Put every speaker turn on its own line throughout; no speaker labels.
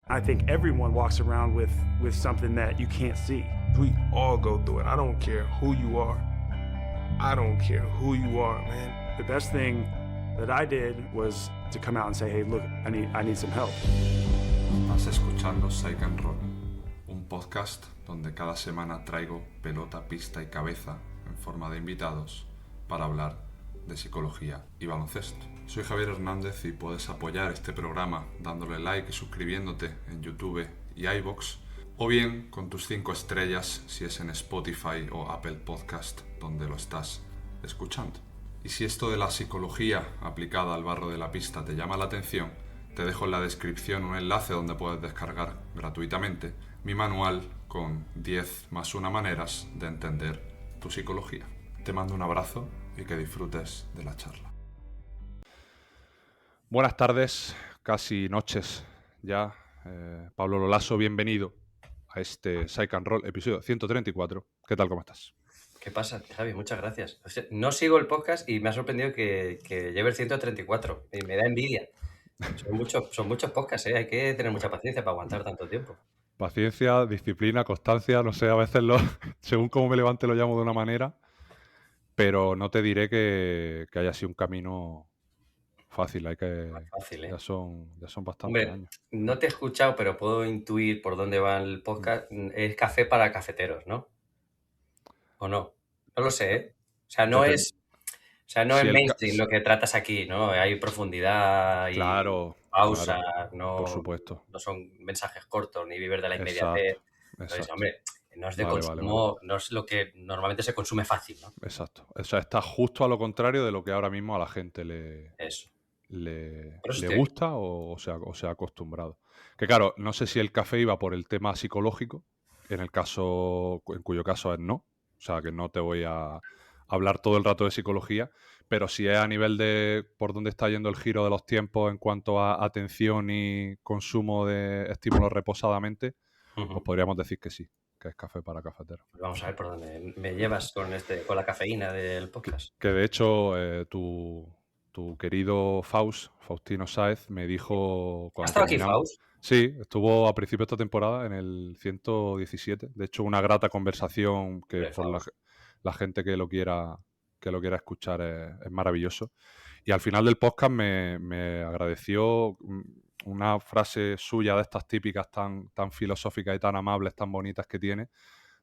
I think everyone walks around with something that you can't see.
We all go through it. I don't care who you are. I don't care who you are, man.
The best thing that I did was to come out and say, hey, look, I need some help.
Estás escuchando Psych and Roll, un podcast donde cada semana traigo pelota, pista y cabeza en forma de invitados para hablar de psicología y baloncesto. Soy Javier Hernández y puedes apoyar este programa dándole like y suscribiéndote en YouTube y iVoox, o bien con tus 5 estrellas si es en Spotify o Apple Podcast donde lo estás escuchando. Y si esto de la psicología aplicada al barro de la pista te llama la atención, te dejo en la descripción un enlace donde puedes descargar gratuitamente mi manual con 10 más 1 maneras de entender tu psicología. Te mando un abrazo y que disfrutes de la charla.
Buenas tardes, casi noches ya. Pablo Lolaso, bienvenido a este Psych and Roll, episodio 134. ¿Qué tal, cómo estás?
¿Qué pasa, Javi? Muchas gracias. O sea, no sigo el podcast y me ha sorprendido que lleve el 134 y me da envidia. Son muchos podcasts, ¿eh? Hay que tener mucha paciencia para aguantar tanto tiempo.
Paciencia, disciplina, constancia, no sé, a veces según cómo me levante lo llamo de una manera, pero no te diré que haya sido un camino fácil,
Fácil, ¿eh?
ya son bastantes
Hombre,
años.
no te he escuchado, pero puedo intuir por dónde va el podcast. Es café para cafeteros, ¿no? ¿O no? No lo sé, ¿eh? O sea, no es mainstream lo que tratas aquí, ¿no? Hay profundidad y
claro,
pausa,
por supuesto.
no son mensajes cortos ni vivir de la inmediatez. Entonces, hombre, no es de consumo, vale. No es lo que normalmente se consume fácil, ¿no?
Exacto. O sea, está justo a lo contrario de lo que ahora mismo a la gente le gusta o se ha acostumbrado. Que claro, no sé si el café iba por el tema psicológico, en cuyo caso es no. O sea, que no te voy a hablar todo el rato de psicología, pero si es a nivel de por dónde está yendo el giro de los tiempos en cuanto a atención y consumo de estímulos reposadamente, pues podríamos decir que sí, que es café para cafeteros.
Pues vamos a ver por dónde me llevas con la cafeína del podcast.
Que de hecho tu querido Faustino Sáez, me dijo...
¿Ha estado aquí Faust?
Sí, estuvo a principio de esta temporada en el 117. De hecho, una grata conversación que por la gente que lo quiera escuchar es maravilloso. Y al final del podcast me agradeció una frase suya de estas típicas tan filosóficas y tan amables, tan bonitas que tiene.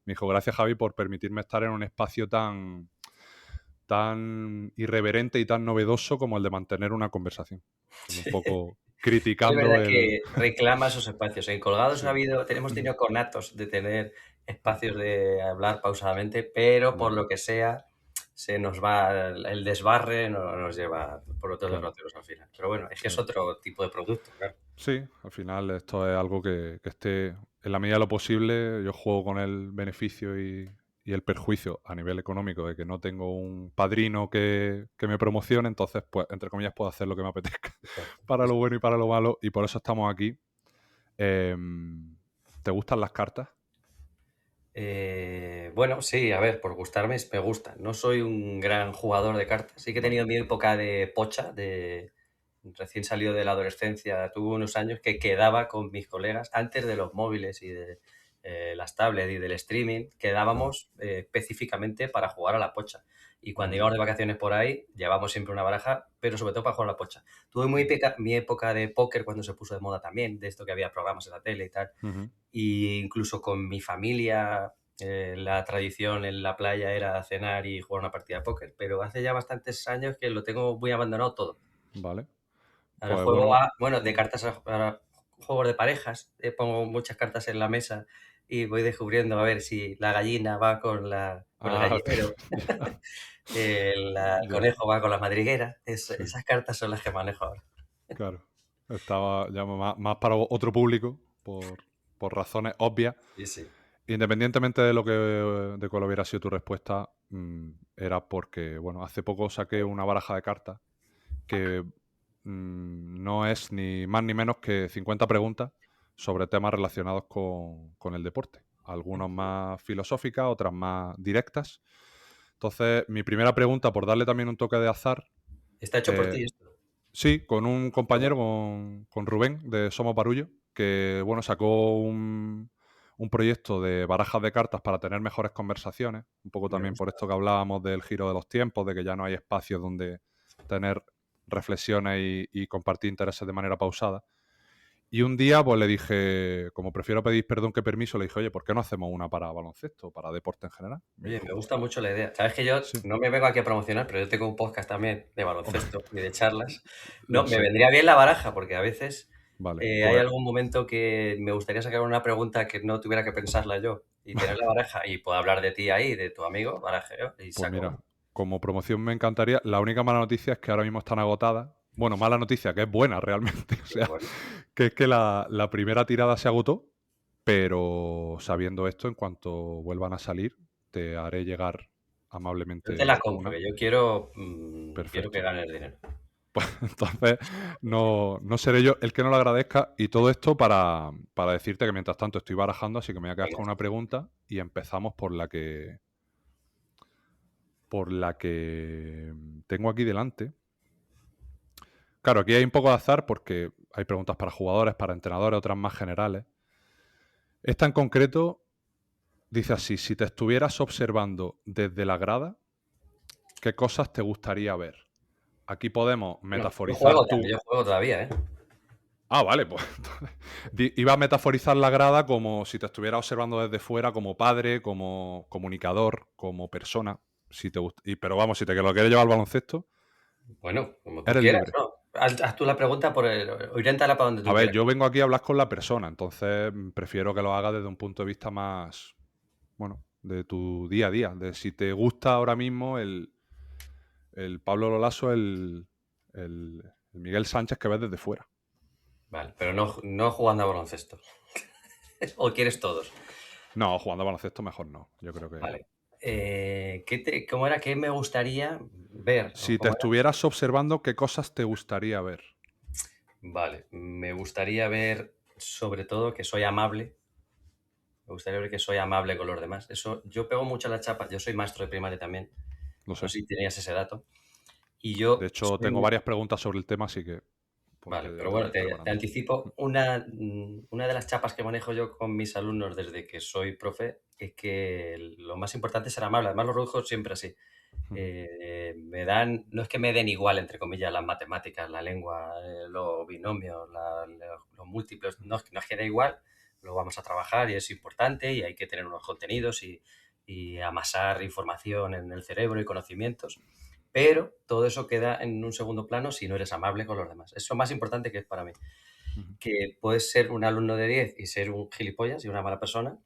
Me dijo, gracias Javi por permitirme estar en un espacio tan irreverente y tan novedoso como el de mantener una conversación. Sí. Un poco criticando
es verdad que reclama esos espacios. En Colgados tenemos tenido conatos de tener espacios de hablar pausadamente, pero por lo que sea se nos va el desbarre, nos lleva por otros derroteros al final. Pero bueno, es que es otro tipo de producto, claro.
Sí, al final esto es algo que esté en la medida de lo posible. Yo juego con el beneficio y el perjuicio a nivel económico de que no tengo un padrino que me promocione, entonces, pues, entre comillas, puedo hacer lo que me apetezca para lo bueno y para lo malo, y por eso estamos aquí. ¿Te gustan las cartas?
Bueno, sí, a ver, por gustarme, me gusta. No soy un gran jugador de cartas. Sí que he tenido mi época de pocha, recién salido de la adolescencia. Tuve unos años que quedaba con mis colegas, antes de los móviles y de las tablets y del streaming, quedábamos específicamente para jugar a la pocha. Y cuando íbamos de vacaciones por ahí, llevábamos siempre una baraja, pero sobre todo para jugar a la pocha. Tuve mi época de póker cuando se puso de moda también, de esto que había programas en la tele y tal. Y incluso con mi familia, la tradición en la playa era cenar y jugar una partida de póker, pero hace ya bastantes años que lo tengo muy abandonado todo.
Vale.
Ahora juego de cartas a juegos de parejas, pongo muchas cartas en la mesa y voy descubriendo a ver si la gallina va con el gallinero, el conejo va con la madriguera. Esas cartas son las que manejo ahora.
Claro. Estaba ya más para otro público, por razones obvias.
Sí.
Independientemente de cuál hubiera sido tu respuesta, era porque, bueno, hace poco saqué una baraja de cartas que no es ni más ni menos que 50 preguntas sobre temas relacionados con el deporte. Algunas más filosóficas, otras más directas. Entonces, mi primera pregunta, por darle también un toque de azar...
¿Está hecho por ti esto?
Sí, con un compañero, con Rubén, de Somos Barullo. que bueno, sacó un proyecto de barajas de cartas para tener mejores conversaciones, un poco
Me
también por
gusta.
esto que hablábamos del giro de los tiempos, de que ya no hay espacios donde tener reflexiones y compartir intereses de manera pausada. Y un día pues le dije, como prefiero pedir perdón que permiso, le dije, oye, ¿por qué no hacemos una para baloncesto, para deporte en general? Me
Oye, me
dijo,
gusta mucho la idea. Sabes que yo
sí,
no me vengo aquí a promocionar, pero yo tengo un podcast también de
hombre,
baloncesto y de charlas. No,
lo
me
sé.
vendría bien la baraja, porque a veces
Vale,
hay
pues
algún momento que me gustaría sacar una pregunta que no tuviera que pensarla yo y tener la baraja y puedo hablar de ti ahí, de tu amigo, barajeo, y
Pues
saco
mira,
una.
como promoción me encantaría. La única mala noticia es que ahora mismo están agotadas. Bueno, mala noticia, que es buena realmente. O
Qué
sea,
bueno.
que es que la primera tirada se agotó, pero sabiendo esto, en cuanto vuelvan a salir, te haré llegar
Yo te la
amablemente
compro,
una.
que yo quiero que
Perfecto.
ganes dinero.
Entonces, no seré yo el que no lo agradezca. Y todo esto para decirte que mientras tanto estoy barajando, así que me voy a quedar
Venga,
con una pregunta y empezamos por la que tengo aquí delante. Claro, aquí hay un poco de azar porque hay preguntas para jugadores, para entrenadores, otras más generales. Esta en concreto dice así, si te estuvieras observando desde la grada, ¿qué cosas te gustaría ver? Aquí podemos
bueno,
metaforizar
yo juego todavía, ¿eh?
Ah, vale, pues entonces, iba a metaforizar la grada como si te estuviera observando desde fuera, como padre, como comunicador, como persona. Si te pero vamos, si te lo quieres llevar al baloncesto,
Bueno, como tú
eres
quieras,
libre.
¿no? Haz tú la pregunta oriéntala para donde
A
tú
ver,
quieras.
yo vengo aquí a hablar con la persona, entonces prefiero que lo hagas desde un punto de vista más, bueno, de tu día a día, de si te gusta ahora mismo el Pablo Lolaso, el Miguel Sánchez que ves desde fuera.
Vale, pero no jugando a baloncesto. ¿O quieres todos?
No, jugando a baloncesto mejor no. Yo creo que...
Vale. ¿Cómo era? ¿Qué me gustaría ver? ¿O
Si te
cómo era?
estuvieras observando, ¿qué cosas te gustaría ver?
Vale, me gustaría ver sobre todo que soy amable. Me gustaría ver que soy amable con los demás. Eso, yo pego mucho la chapa. Yo soy maestro de primaria también.
Lo
No
sé.
sé si tenías ese dato. Y
De
yo
hecho,
soy
tengo varias preguntas sobre el tema, así que
Vale,
porque
pero
te voy a
bueno,
ir
te
preparando.
anticipo. Una de las chapas que manejo yo con mis alumnos desde que soy profe es que lo más importante es ser amable. Además, lo digo siempre así.
Ujú.
No es que me den igual, entre comillas, las matemáticas, la lengua, los binomios, los múltiplos, no es que da igual, lo vamos a trabajar y es importante y hay que tener unos contenidos y amasar información en el cerebro y conocimientos, pero todo eso queda en un segundo plano si no eres amable con los demás. Es lo más importante que es para mí.
Ujú.
Que puedes ser un alumno de 10 y ser un gilipollas y una mala persona,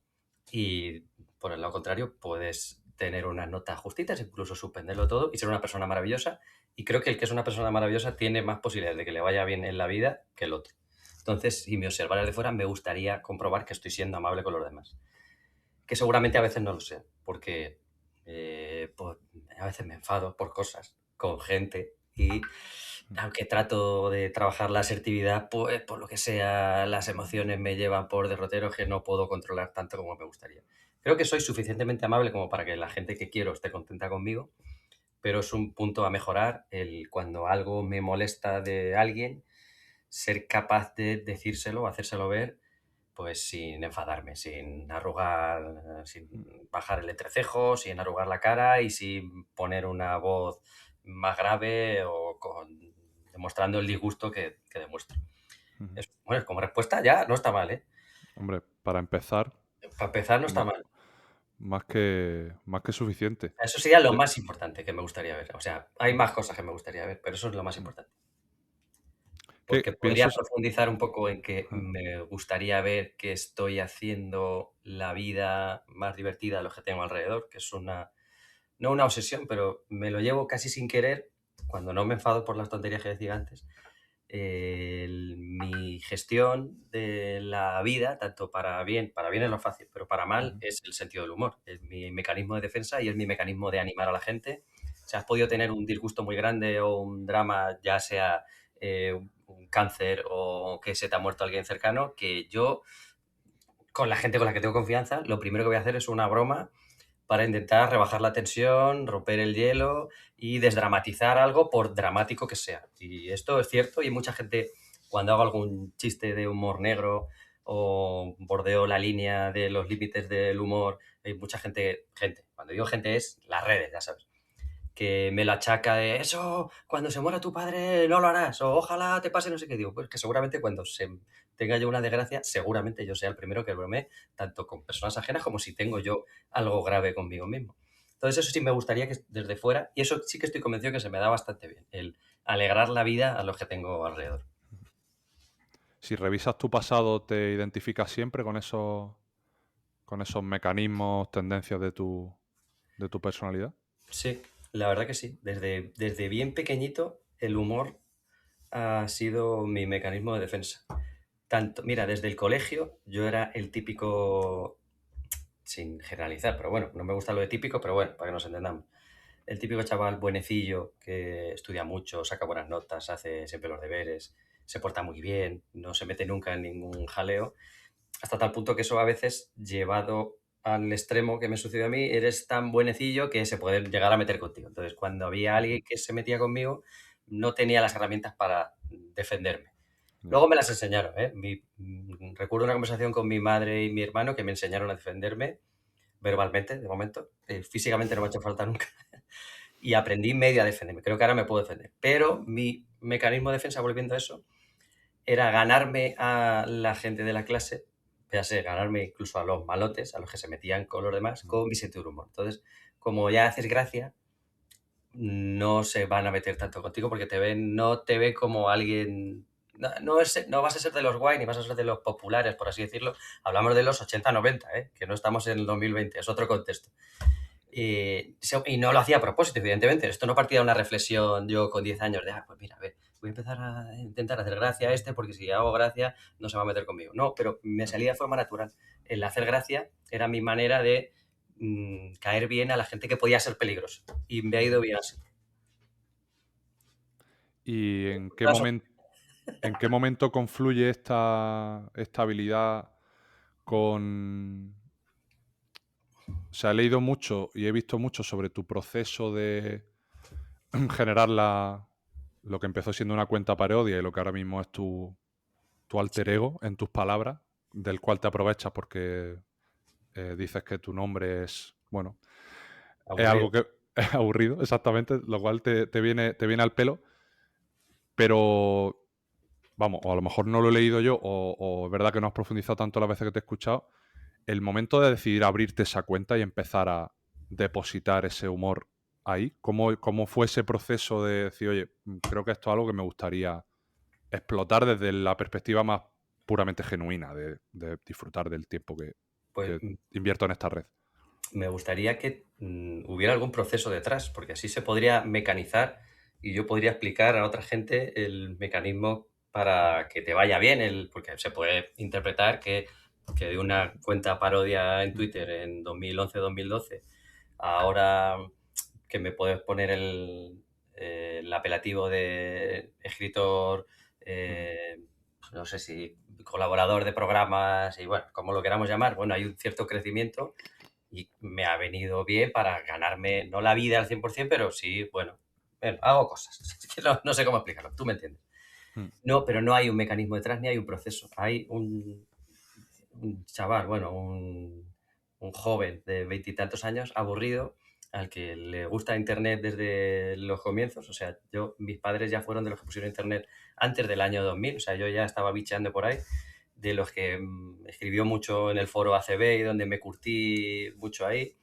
y por el lado contrario, puedes tener unas notas justitas, incluso suspenderlo todo y ser una persona maravillosa. Y creo que el que es una persona maravillosa tiene más posibilidades de que le vaya bien en la vida que el otro. Entonces, si me observaras de fuera, me gustaría comprobar que estoy siendo amable con los demás. Que seguramente a veces no lo sé, porque pues, a veces me enfado por cosas con gente y aunque trato de trabajar la asertividad, pues por lo que sea, las emociones me llevan por derroteros que no puedo controlar tanto como me gustaría. Creo que soy suficientemente amable como para que la gente que quiero esté contenta conmigo, pero es un punto a mejorar el cuando algo me molesta de alguien, ser capaz de decírselo, hacérselo ver, pues sin enfadarme, sin arrugar, sin bajar el entrecejo, sin arrugar la cara y sin poner una voz más grave o demostrando el disgusto que demuestro.
Ujú.
Bueno, como respuesta ya no está mal, ¿eh?
Hombre, para empezar,
Para empezar no está
ma-
mal.
más que suficiente.
Eso sería lo
De-
más importante que me gustaría ver. O sea, hay más cosas que me gustaría ver, pero eso es lo más importante.
que
Porque podría
piensas,
profundizar un poco en que me gustaría ver que estoy haciendo la vida más divertida de los que tengo alrededor, que es no una obsesión, pero me lo llevo casi sin querer, cuando no me enfado por las tonterías que decía antes. Mi gestión de la vida, tanto para bien es lo fácil, pero para mal
Ujú.
es el sentido del humor. Es mi mecanismo de defensa y es mi mecanismo de animar a la gente. Si has podido tener un disgusto muy grande o un drama, ya sea un cáncer o que se te ha muerto alguien cercano, que yo, con la gente con la que tengo confianza, lo primero que voy a hacer es una broma para intentar rebajar la tensión, romper el hielo y desdramatizar algo por dramático que sea. Y esto es cierto y hay mucha gente cuando hago algún chiste de humor negro o bordeo la línea de los límites del humor, hay mucha gente, cuando digo gente es las redes, ya sabes, que me lo achaca de eso, cuando se muera tu padre no lo harás, o ojalá te pase no sé qué. Digo, pues que seguramente cuando tenga yo una desgracia, seguramente yo sea el primero que bromee, tanto con personas ajenas como si tengo yo algo grave conmigo mismo. Entonces eso sí me gustaría que desde fuera, y eso sí que estoy convencido que se me da bastante bien, el alegrar la vida a los que tengo alrededor.
Si revisas tu pasado, ¿te identificas siempre con esos mecanismos, tendencias de tu personalidad?
Sí, la verdad que sí. Desde bien pequeñito, el humor ha sido mi mecanismo de defensa. Mira, desde el colegio yo era el típico, sin generalizar, pero bueno, no me gusta lo de típico, pero bueno, para que nos entendamos. El típico chaval buenecillo que estudia mucho, saca buenas notas, hace siempre los deberes, se porta muy bien, no se mete nunca en ningún jaleo, hasta tal punto que eso a veces, llevado al extremo que me sucedió a mí, eres tan buenecillo que se puede llegar a meter contigo. Entonces, cuando había alguien que se metía conmigo, no tenía las herramientas para defenderme. Luego me las enseñaron, ¿eh? Recuerdo una conversación con mi madre y mi hermano que me enseñaron a defenderme verbalmente, de momento. Físicamente no me ha hecho falta nunca. Y aprendí medio a defenderme. Creo que ahora me puedo defender. Pero mi mecanismo de defensa, volviendo a eso, era ganarme a la gente de la clase, ya sé, ganarme incluso a los malotes, a los que se metían con los demás, con mi sentido del humor. Entonces, como ya haces gracia, no se van a meter tanto contigo porque no te ven como alguien. No vas a ser de los guay ni vas a ser de los populares, por así decirlo. Hablamos de los 80-90, que no estamos en el 2020, es otro contexto. Y no lo hacía a propósito, evidentemente. Esto no partía de una reflexión yo con 10 años de, pues mira, a ver, voy a empezar a intentar hacer gracia a este porque si hago gracia no se va a meter conmigo. No, pero me salía de forma natural. El hacer gracia era mi manera de caer bien a la gente que podía ser peligrosa. Y me ha ido bien así.
¿Y en qué momento confluye esta habilidad con... O sea, he leído mucho y he visto mucho sobre tu proceso de generar lo que empezó siendo una cuenta parodia y lo que ahora mismo es tu alter ego, en tus palabras, del cual te aprovechas porque dices que tu nombre es, bueno,
Aburrido.
es algo que es aburrido, exactamente, lo cual te viene al pelo, pero vamos, o a lo mejor no lo he leído yo o es verdad que no has profundizado tanto las veces que te he escuchado, el momento de decidir abrirte esa cuenta y empezar a depositar ese humor ahí, ¿cómo fue ese proceso de decir, oye, creo que esto es algo que me gustaría explotar desde la perspectiva más puramente genuina de disfrutar del tiempo que invierto en esta red?
Me gustaría que hubiera algún proceso detrás, porque así se podría mecanizar y yo podría explicar a otra gente el mecanismo para que te vaya bien, porque se puede interpretar que de una cuenta parodia en Twitter en 2011-2012, ahora que me puedes poner el apelativo de escritor, no sé si colaborador de programas y bueno, como lo queramos llamar, bueno, hay un cierto crecimiento y me ha venido bien para ganarme, no la vida al 100%, pero sí, bueno, hago cosas. No sé cómo explicarlo, tú me entiendes. No, pero no hay un mecanismo detrás ni hay un proceso. Hay un chaval, bueno, un joven de 20 y tantos años, aburrido, al que le gusta Internet desde los comienzos. O sea, mis padres ya fueron de los que pusieron Internet antes del año 2000. O sea, yo ya estaba bicheando por ahí, de los que escribió mucho en el foro ACB y donde me curtí mucho ahí.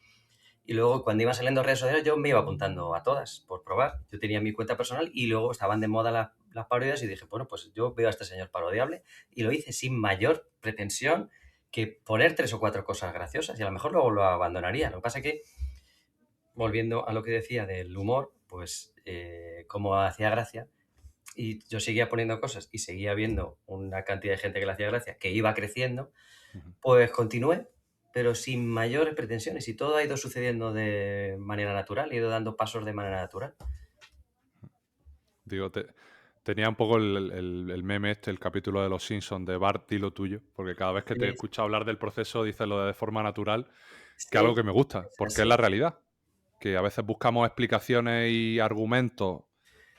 Y luego, cuando iban saliendo redes sociales, yo me iba apuntando a todas por probar. Yo tenía mi cuenta personal y luego estaban de moda las parodias y dije, bueno, pues yo veo a este señor parodiable y lo hice sin mayor pretensión que poner 3 o 4 cosas graciosas y a lo mejor luego lo abandonaría. Lo que pasa es que, volviendo a lo que decía del humor, pues como hacía gracia y yo seguía poniendo cosas y seguía viendo una cantidad de gente que le hacía gracia, que iba creciendo, pues continué, pero sin mayores pretensiones y todo ha ido sucediendo de manera natural, he ido dando pasos de manera natural.
Digo, tenía un poco el meme el capítulo de Los Simpsons de Bart y lo tuyo, porque cada vez que te escucho hablar del proceso dices lo de forma natural, que es algo que me gusta, porque es la realidad, que a veces buscamos explicaciones y argumentos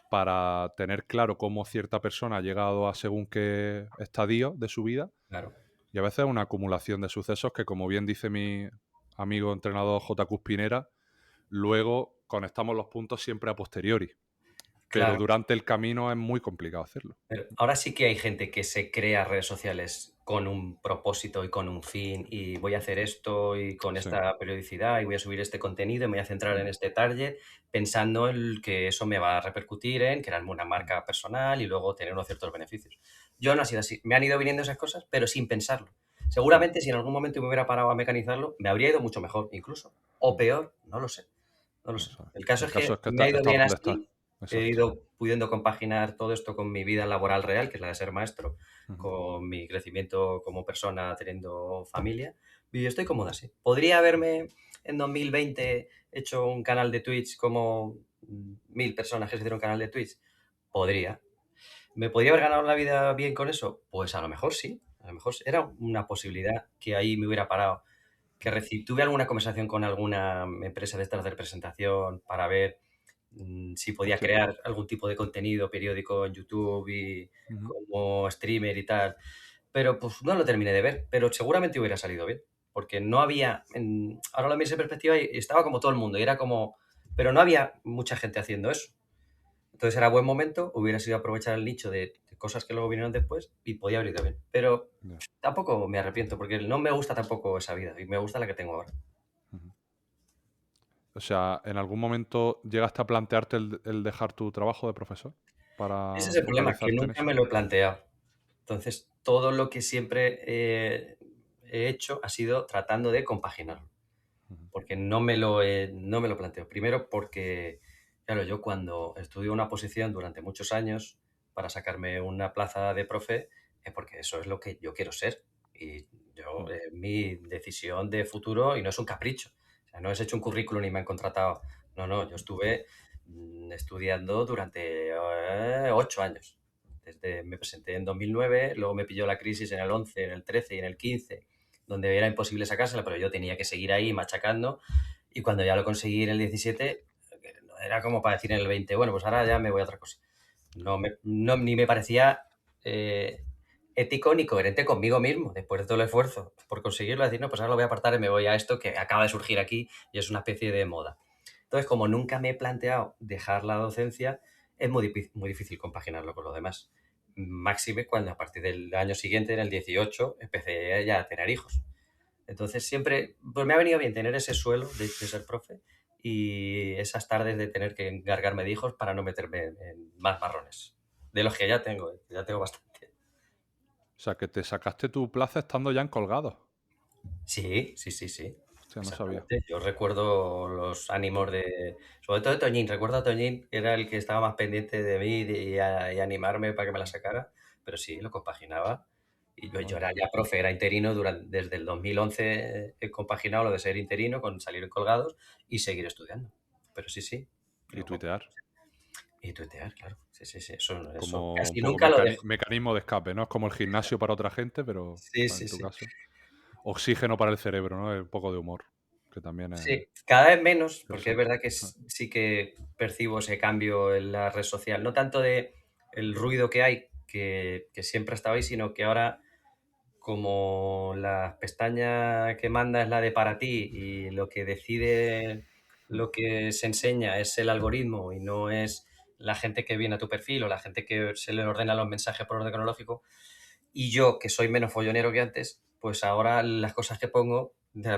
para tener claro cómo cierta persona ha llegado a según qué estadio de su vida.
Claro.
Y a veces es una acumulación de sucesos que, como bien dice mi amigo entrenador J. Cuspinera, luego conectamos los puntos siempre a posteriori. Pero
Claro.
durante el camino es muy complicado hacerlo.
Pero ahora sí que hay gente que se crea redes sociales con un propósito y con un fin, y voy a hacer esto y con
Sí.
esta periodicidad y voy a subir este contenido y me voy a centrar en este target, pensando en que eso me va a repercutir en crearme una marca personal y luego tener unos ciertos beneficios. Yo no ha sido así. Me han ido viniendo esas cosas, pero sin pensarlo. Seguramente si en algún momento me hubiera parado a mecanizarlo, me habría ido mucho mejor incluso. O peor, no lo sé. No lo sé.
Eso es.
El caso
El
es
caso
que
es que
me ha ido
estás
bien
donde estás.
así. He
Exacto.
ido pudiendo compaginar todo esto con mi vida laboral real, que es la de ser maestro,
Ujú.
con mi crecimiento como persona teniendo familia, y estoy cómoda así. ¿Podría haberme en 2020 hecho un canal de Twitch como 1000 personas que se hicieron un canal de Twitch? Podría. ¿Me podría haber ganado la vida bien con eso? Pues a lo mejor sí. A lo mejor era una posibilidad que ahí me hubiera parado. Que tuve alguna conversación con alguna empresa de estas de representación para ver si podía
Hostia.
crear algún tipo de contenido periódico en YouTube y
Ujú.
como streamer y tal. Pero pues no lo terminé de ver, pero seguramente hubiera salido bien, porque no había, ahora lo miro en perspectiva y estaba como todo el mundo, y era como, pero no había mucha gente haciendo eso. Entonces era buen momento, hubiera sido aprovechar el nicho de cosas que luego vinieron después y podía haber ido bien. Pero
Ya.
tampoco me arrepiento, porque no me gusta tampoco esa vida y me gusta la que tengo ahora.
Ujú. O sea, ¿en algún momento llegaste a plantearte el dejar tu trabajo de profesor
Ese
para
es el problema, que
focalizarte en
nunca
eso?
me lo he planteado. Entonces, todo lo que siempre he hecho ha sido tratando de compaginarlo,
Ujú.
porque no me lo planteo. Primero porque, claro, yo cuando estudio una posición durante muchos años para sacarme una plaza de profe, es porque eso es lo que yo quiero ser. Y yo,
Mm.
mi decisión de futuro, y no es un capricho. O sea, no he hecho un currículum y me han contratado. No, no, yo estuve estudiando durante 8 años. Me presenté en 2009, luego me pilló la crisis en el 11, en el 13 y en el 15, donde era imposible sacársela, pero yo tenía que seguir ahí machacando. Y cuando ya lo conseguí en el 17, era como para decir en el 20, bueno, pues ahora ya me voy a otra cosa. Ni me parecía ético ni coherente conmigo mismo, después de todo el esfuerzo por conseguirlo, decir, no, pues ahora lo voy a apartar y me voy a esto que acaba de surgir aquí y es una especie de moda. Entonces, como nunca me he planteado dejar la docencia, es muy difícil compaginarlo con lo demás. Máxime cuando a partir del año siguiente, en el 18, empecé ya a tener hijos. Entonces siempre, pues me ha venido bien tener ese suelo de ser profe y esas tardes de tener que encargarme de hijos para no meterme en más marrones. De los que ya tengo bastante.
O sea, que te sacaste tu plaza estando ya en Colgado.
Sí, sí, sí, sí.
Hostia, no sabía.
Exactamente. Yo recuerdo los ánimos sobre todo de Toñín. Recuerdo a Toñín, que era el que estaba más pendiente de mí y animarme para que me la sacara. Pero sí, lo compaginaba. Y yo era ya profe, era interino desde el 2011. He compaginado lo de ser interino con salir en Colgados y seguir estudiando. Pero sí, sí.
Y tuitear.
Y tuitear, claro. Sí, sí, sí. Eso
Como un
casi
poco
nunca lo dejo.
mecanismo de escape, ¿no? Es como el gimnasio para otra gente, pero
Sí,
en
sí,
tu
sí.
caso. Oxígeno para el cerebro, ¿no? Un poco de humor, que también es
Sí, cada vez menos, porque es
interesante.
verdad que sí que percibo ese cambio en la red social. No tanto de el ruido que hay, que siempre ha estado ahí, sino que ahora, como la pestaña que manda es la de para ti y lo que decide, lo que se enseña es el algoritmo y no es la gente que viene a tu perfil o la gente que se le ordena los mensajes por orden cronológico, y yo, que soy menos follonero que antes, pues ahora las cosas que pongo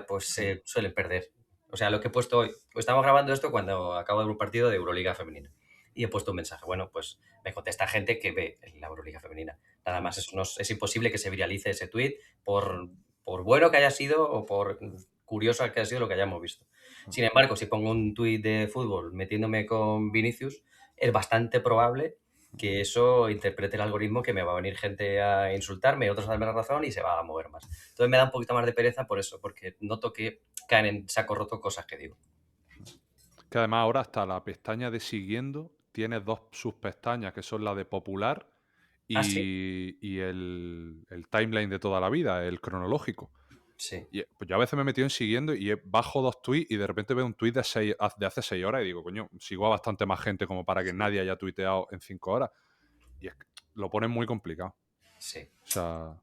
pues se suelen perder. O sea, lo que he puesto hoy, pues estamos grabando esto cuando acabo de ver un partido de Euroliga femenina y he puesto un mensaje. Bueno, pues me contesta gente que ve la Euroliga femenina. Nada más, es imposible que se viralice ese tweet por bueno que haya sido o por curioso que haya sido lo que hayamos visto. Sin embargo, si pongo un tweet de fútbol metiéndome con Vinicius, es bastante probable que eso interprete el algoritmo, que me va a venir gente a insultarme, otros a darme la razón y se va a mover más. Entonces me da un poquito más de pereza por eso, porque noto que caen en saco roto cosas que digo.
Que además ahora hasta la pestaña de siguiendo tiene dos subpestañas, que son la de popular
Ah, sí.
y el timeline de toda la vida, el cronológico.
Sí.
Y pues yo a veces me he metido en siguiendo y bajo 2 tweets y de repente veo un tweet de hace 6 horas y digo, coño, sigo a bastante más gente como para que nadie haya tuiteado en 5 horas. Y es que lo ponen muy complicado.
Sí.
O sea,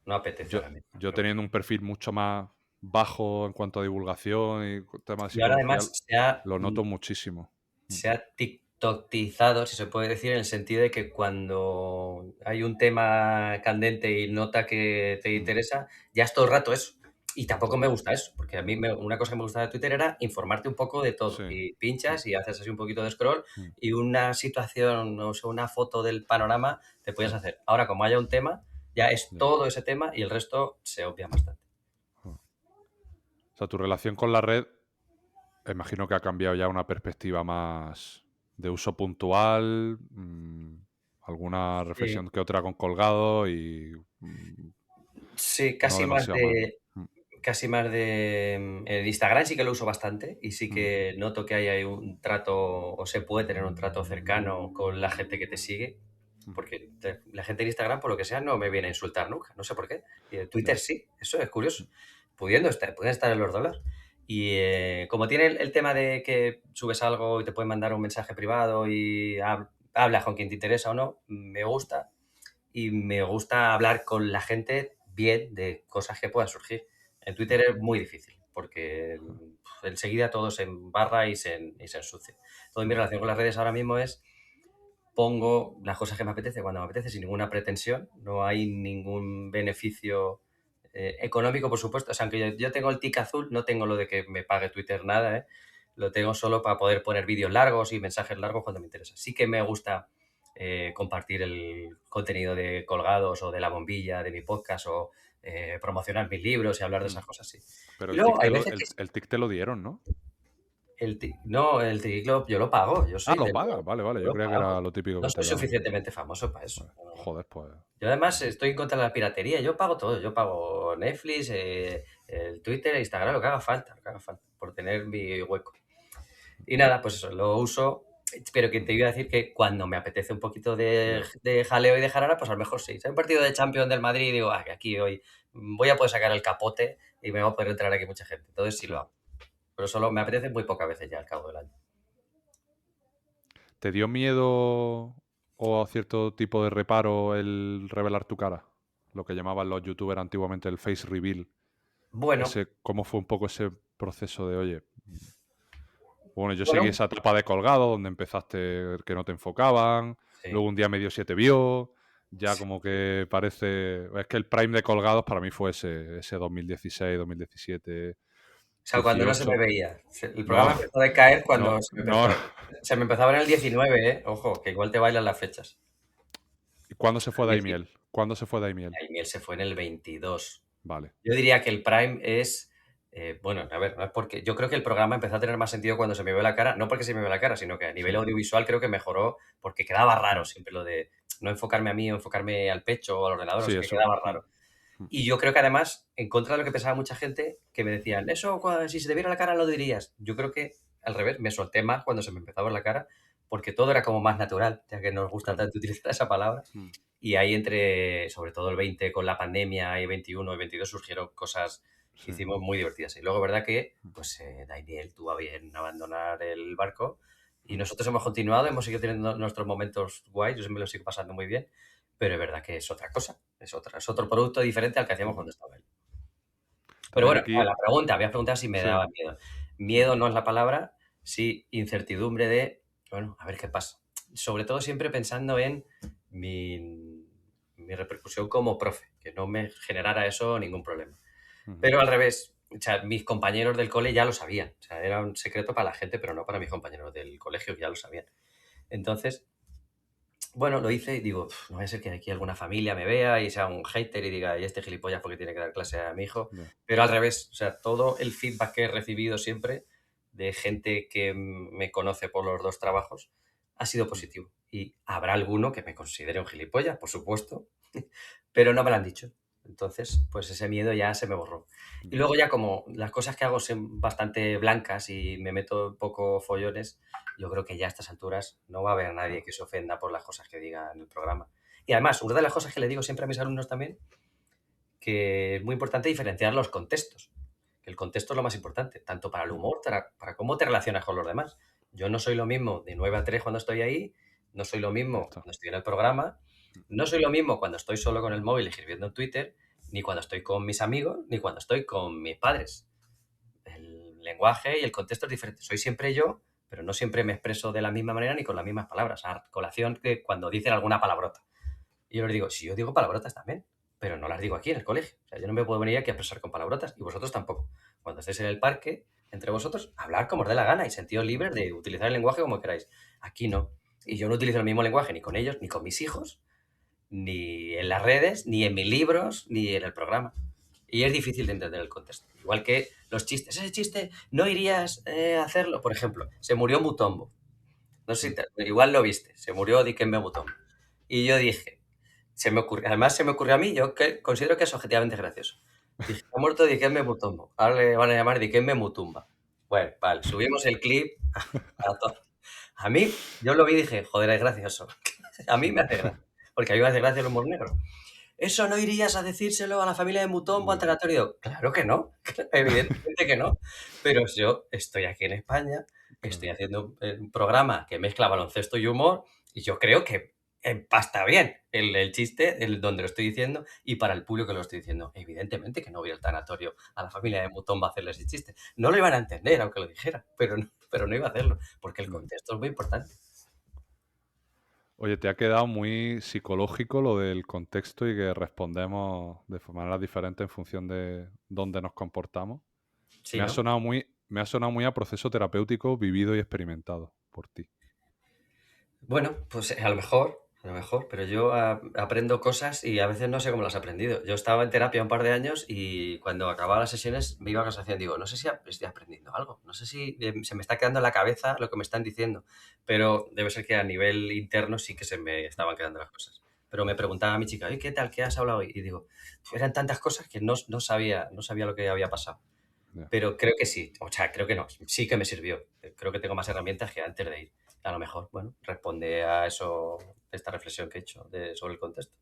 No apetece ahora mismo.
yo teniendo un perfil mucho más bajo en cuanto a divulgación y temas de
Y ahora
psicología,
además
lo noto muchísimo.
se ha tiktokizado, si se puede decir, en el sentido de que cuando hay un tema candente y nota que te interesa, ya es todo el rato eso. Y tampoco me gusta eso, porque a mí una cosa que me gustaba de Twitter era informarte un poco de todo.
Sí.
Y pinchas y haces así un poquito de scroll
Mm.
y una situación, o sea, una foto del panorama te puedes hacer. Ahora, como haya un tema, ya es
Ya.
todo ese tema y el resto se obvia bastante.
O sea, tu relación con la red, imagino que ha cambiado ya a una perspectiva más de uso puntual, alguna reflexión que otra con colgado y
Sí,
no
casi más
demasiado más, ¿no?
el Instagram sí que lo uso bastante y sí
Mm.
que noto que hay un trato o se puede tener un trato cercano con la gente que te sigue, porque la gente en Instagram, por lo que sea, no me viene a insultar nunca, no sé por qué. Y en Twitter
Ya.
sí, eso es curioso, pueden estar en los dólares. Y como tiene el tema de que subes algo y te pueden mandar un mensaje privado y hablas con quien te interesa o no, me gusta. Y me gusta hablar con la gente bien de cosas que puedan surgir. En Twitter es muy difícil, porque enseguida todo se embarra y se ensucia. Toda mi relación con las redes ahora mismo es pongo las cosas que me apetece cuando me apetece, sin ninguna pretensión. No hay ningún beneficio económico, por supuesto. O sea, aunque yo tengo el tic azul, no tengo lo de que me pague Twitter nada, ¿eh? Lo tengo solo para poder poner vídeos largos y mensajes largos cuando me interesa. Sí que me gusta compartir el contenido de Colgados o de La Bombilla, de mi podcast, o promocionar mis libros y hablar de esas cosas, sí.
Pero
Y
el
luego
tic
hay
te lo,
veces que
el tic te lo dieron, ¿no?
no, el TikTok yo lo pago, yo
Ah,
soy
lo
de
pagas. Vale, vale.
yo
Yo
lo
creía que
pago.
era lo típico
No
que te
soy
daban.
suficientemente famoso para eso.
Vale.
No, no, no.
Joder, pues.
Yo además estoy en contra de la piratería, yo pago todo, yo pago Netflix, el Twitter, Instagram, lo que haga falta, por tener mi hueco. Y nada, pues eso, lo uso, pero que te iba a decir que cuando me apetece un poquito de jaleo y de jarana, pues a lo mejor sí. Si hay un partido de Champions del Madrid y digo, que aquí hoy voy a poder sacar el capote y me va a poder entrar aquí mucha gente. Entonces sí lo hago. Pero solo me apetece muy pocas veces ya al cabo del año.
¿Te dio miedo o cierto tipo de reparo el revelar tu cara? Lo que llamaban los youtubers antiguamente el face reveal.
Bueno,
¿Cómo fue un poco ese proceso de, oye, bueno, yo seguí
bueno,
esa etapa de colgado donde empezaste que no te enfocaban,
sí.
luego un día medio se te vio, ya
Sí.
como que parece... Es que el prime de colgados para mí fue ese 2016, 2017,
O sea, cuando no se me
18.
veía. El
No,
programa empezó a decaer
no,
cuando
no.
se me empezaba en el 19, ¿eh? Ojo, que igual te bailan las fechas.
¿Cuándo se fue
El 19.
Daimiel? ¿Cuándo se fue Daimiel?
Miel se fue en el 22.
Vale.
Yo diría que el Prime es, bueno, a ver, no es porque, yo creo que el programa empezó a tener más sentido cuando se me vio la cara, no porque se me vio la cara, sino que a nivel
Sí.
audiovisual creo que mejoró porque quedaba raro siempre lo de no enfocarme a mí o enfocarme al pecho o al ordenador,
Sí,
no sé qué,
eso.
quedaba raro. Y yo creo que además, en contra de lo que pensaba mucha gente, que me decían, eso si se te viera la cara lo dirías. Yo creo que al revés, me solté más cuando se me empezó a ver la cara, porque todo era como más natural, ya que nos gusta
Claro.
tanto utilizar esa palabra.
Mm.
Y ahí entre, sobre todo el 20 con la pandemia y 21 y 22 surgieron cosas que
Sí.
hicimos muy divertidas. Y luego, verdad que, pues, Daniel tuvo a bien abandonar el barco y nosotros hemos continuado, hemos seguido teniendo nuestros momentos guays, yo me lo sigo pasando muy bien, pero es verdad que es otra cosa, es otro producto diferente al que hacíamos cuando estaba él. Pero
También
bueno,
aquí...
la pregunta, habías preguntado si me
Sí.
daba miedo. Miedo no es la palabra, sí incertidumbre de, bueno, a ver qué pasa. Sobre todo siempre pensando en mi repercusión como profe, que no me generara eso ningún problema. Pero al revés, o sea, mis compañeros del cole ya lo sabían. O sea, era un secreto para la gente, pero no para mis compañeros del colegio, que ya lo sabían. Entonces, bueno, lo hice y digo, no vaya a ser que aquí alguna familia me vea y sea un hater y diga, y este gilipollas porque tiene que dar clase a mi hijo.
Ya.
Pero al revés, o sea, todo el feedback que he recibido siempre de gente que me conoce por los dos trabajos ha sido positivo. Y habrá alguno que me considere un gilipollas, por supuesto, pero no me lo han dicho. Entonces, pues ese miedo ya se me borró. Y luego ya como las cosas que hago son bastante blancas y me meto un poco follones, yo creo que ya a estas alturas no va a haber nadie que se ofenda por las cosas que diga en el programa. Y además, una de las cosas que le digo siempre a mis alumnos también, que es muy importante diferenciar los contextos. El contexto es lo más importante, tanto para el humor, para cómo te relacionas con los demás. Yo no soy lo mismo de 9 a 3 cuando estoy ahí, no soy lo mismo cuando estoy en el programa, no soy lo mismo cuando estoy solo con el móvil escribiendo en Twitter, ni cuando estoy con mis amigos, ni cuando estoy con mis padres. El lenguaje y el contexto es diferente. Soy siempre yo, pero no siempre me expreso de la misma manera ni con las mismas palabras. A colación que cuando dicen alguna palabrota. Y yo les digo, si yo digo palabrotas también, pero no las digo aquí en el colegio. O sea, yo no me puedo venir aquí a expresar con palabrotas y vosotros tampoco. Cuando estéis en el parque, entre vosotros, hablar como os dé la gana y sentidos libres de utilizar el lenguaje como queráis. Aquí no. Y yo no utilizo el mismo lenguaje ni con ellos, ni con mis hijos, ni en las redes, ni en mis libros, ni en el programa. Y es difícil de entender el contexto. Igual que los chistes. Ese chiste no irías a hacerlo. Por ejemplo, se murió Mutombo. No sé si igual lo viste. Se murió Dikembe Mutombo. Y yo dije, además se me ocurrió a mí, yo que considero que es objetivamente gracioso. Dije, ha muerto Dikembe Mutombo. Ahora le van a llamar Dikembe Mutumba. Bueno, vale, subimos el clip a todo. A mí, yo lo vi y dije, joder, es gracioso. A mí me hace gracia. Porque a mí me hace gracia el humor negro. ¿Eso no irías a decírselo a la familia de Mutombo ante la autoridad? Claro que no, evidentemente que no. Pero yo estoy aquí en España, estoy haciendo un programa que mezcla baloncesto y humor, y yo creo que empasta bien el chiste, donde lo estoy diciendo, y para el público que lo estoy diciendo. Evidentemente que no voy al tanatorio a la familia de Mutombo a hacerle ese chiste. No lo iban a entender, aunque lo dijera, pero no iba a hacerlo, porque el contexto es muy importante.
Oye, te ha quedado muy psicológico lo del contexto y que respondemos de maneras diferentes en función de dónde nos comportamos.
Sí,
me ha
¿no?
sonado muy a proceso terapéutico vivido y experimentado por ti.
Bueno, pues a lo mejor, pero yo aprendo cosas y a veces no sé cómo las he aprendido. Yo estaba en terapia un par de años y cuando acababa las sesiones me iba a casa y digo, no sé si estoy aprendiendo algo, no sé si se me está quedando en la cabeza lo que me están diciendo, pero debe ser que a nivel interno sí que se me estaban quedando las cosas. Pero me preguntaba a mi chica, ¿qué tal? ¿Qué has hablado hoy? Y digo, eran tantas cosas que no sabía lo que había pasado.
Ya.
Pero creo que sí, o sea, creo que no, sí que me sirvió. Creo que tengo más herramientas que antes de ir. A lo mejor, bueno, responde a eso, esta reflexión que he hecho sobre el contexto.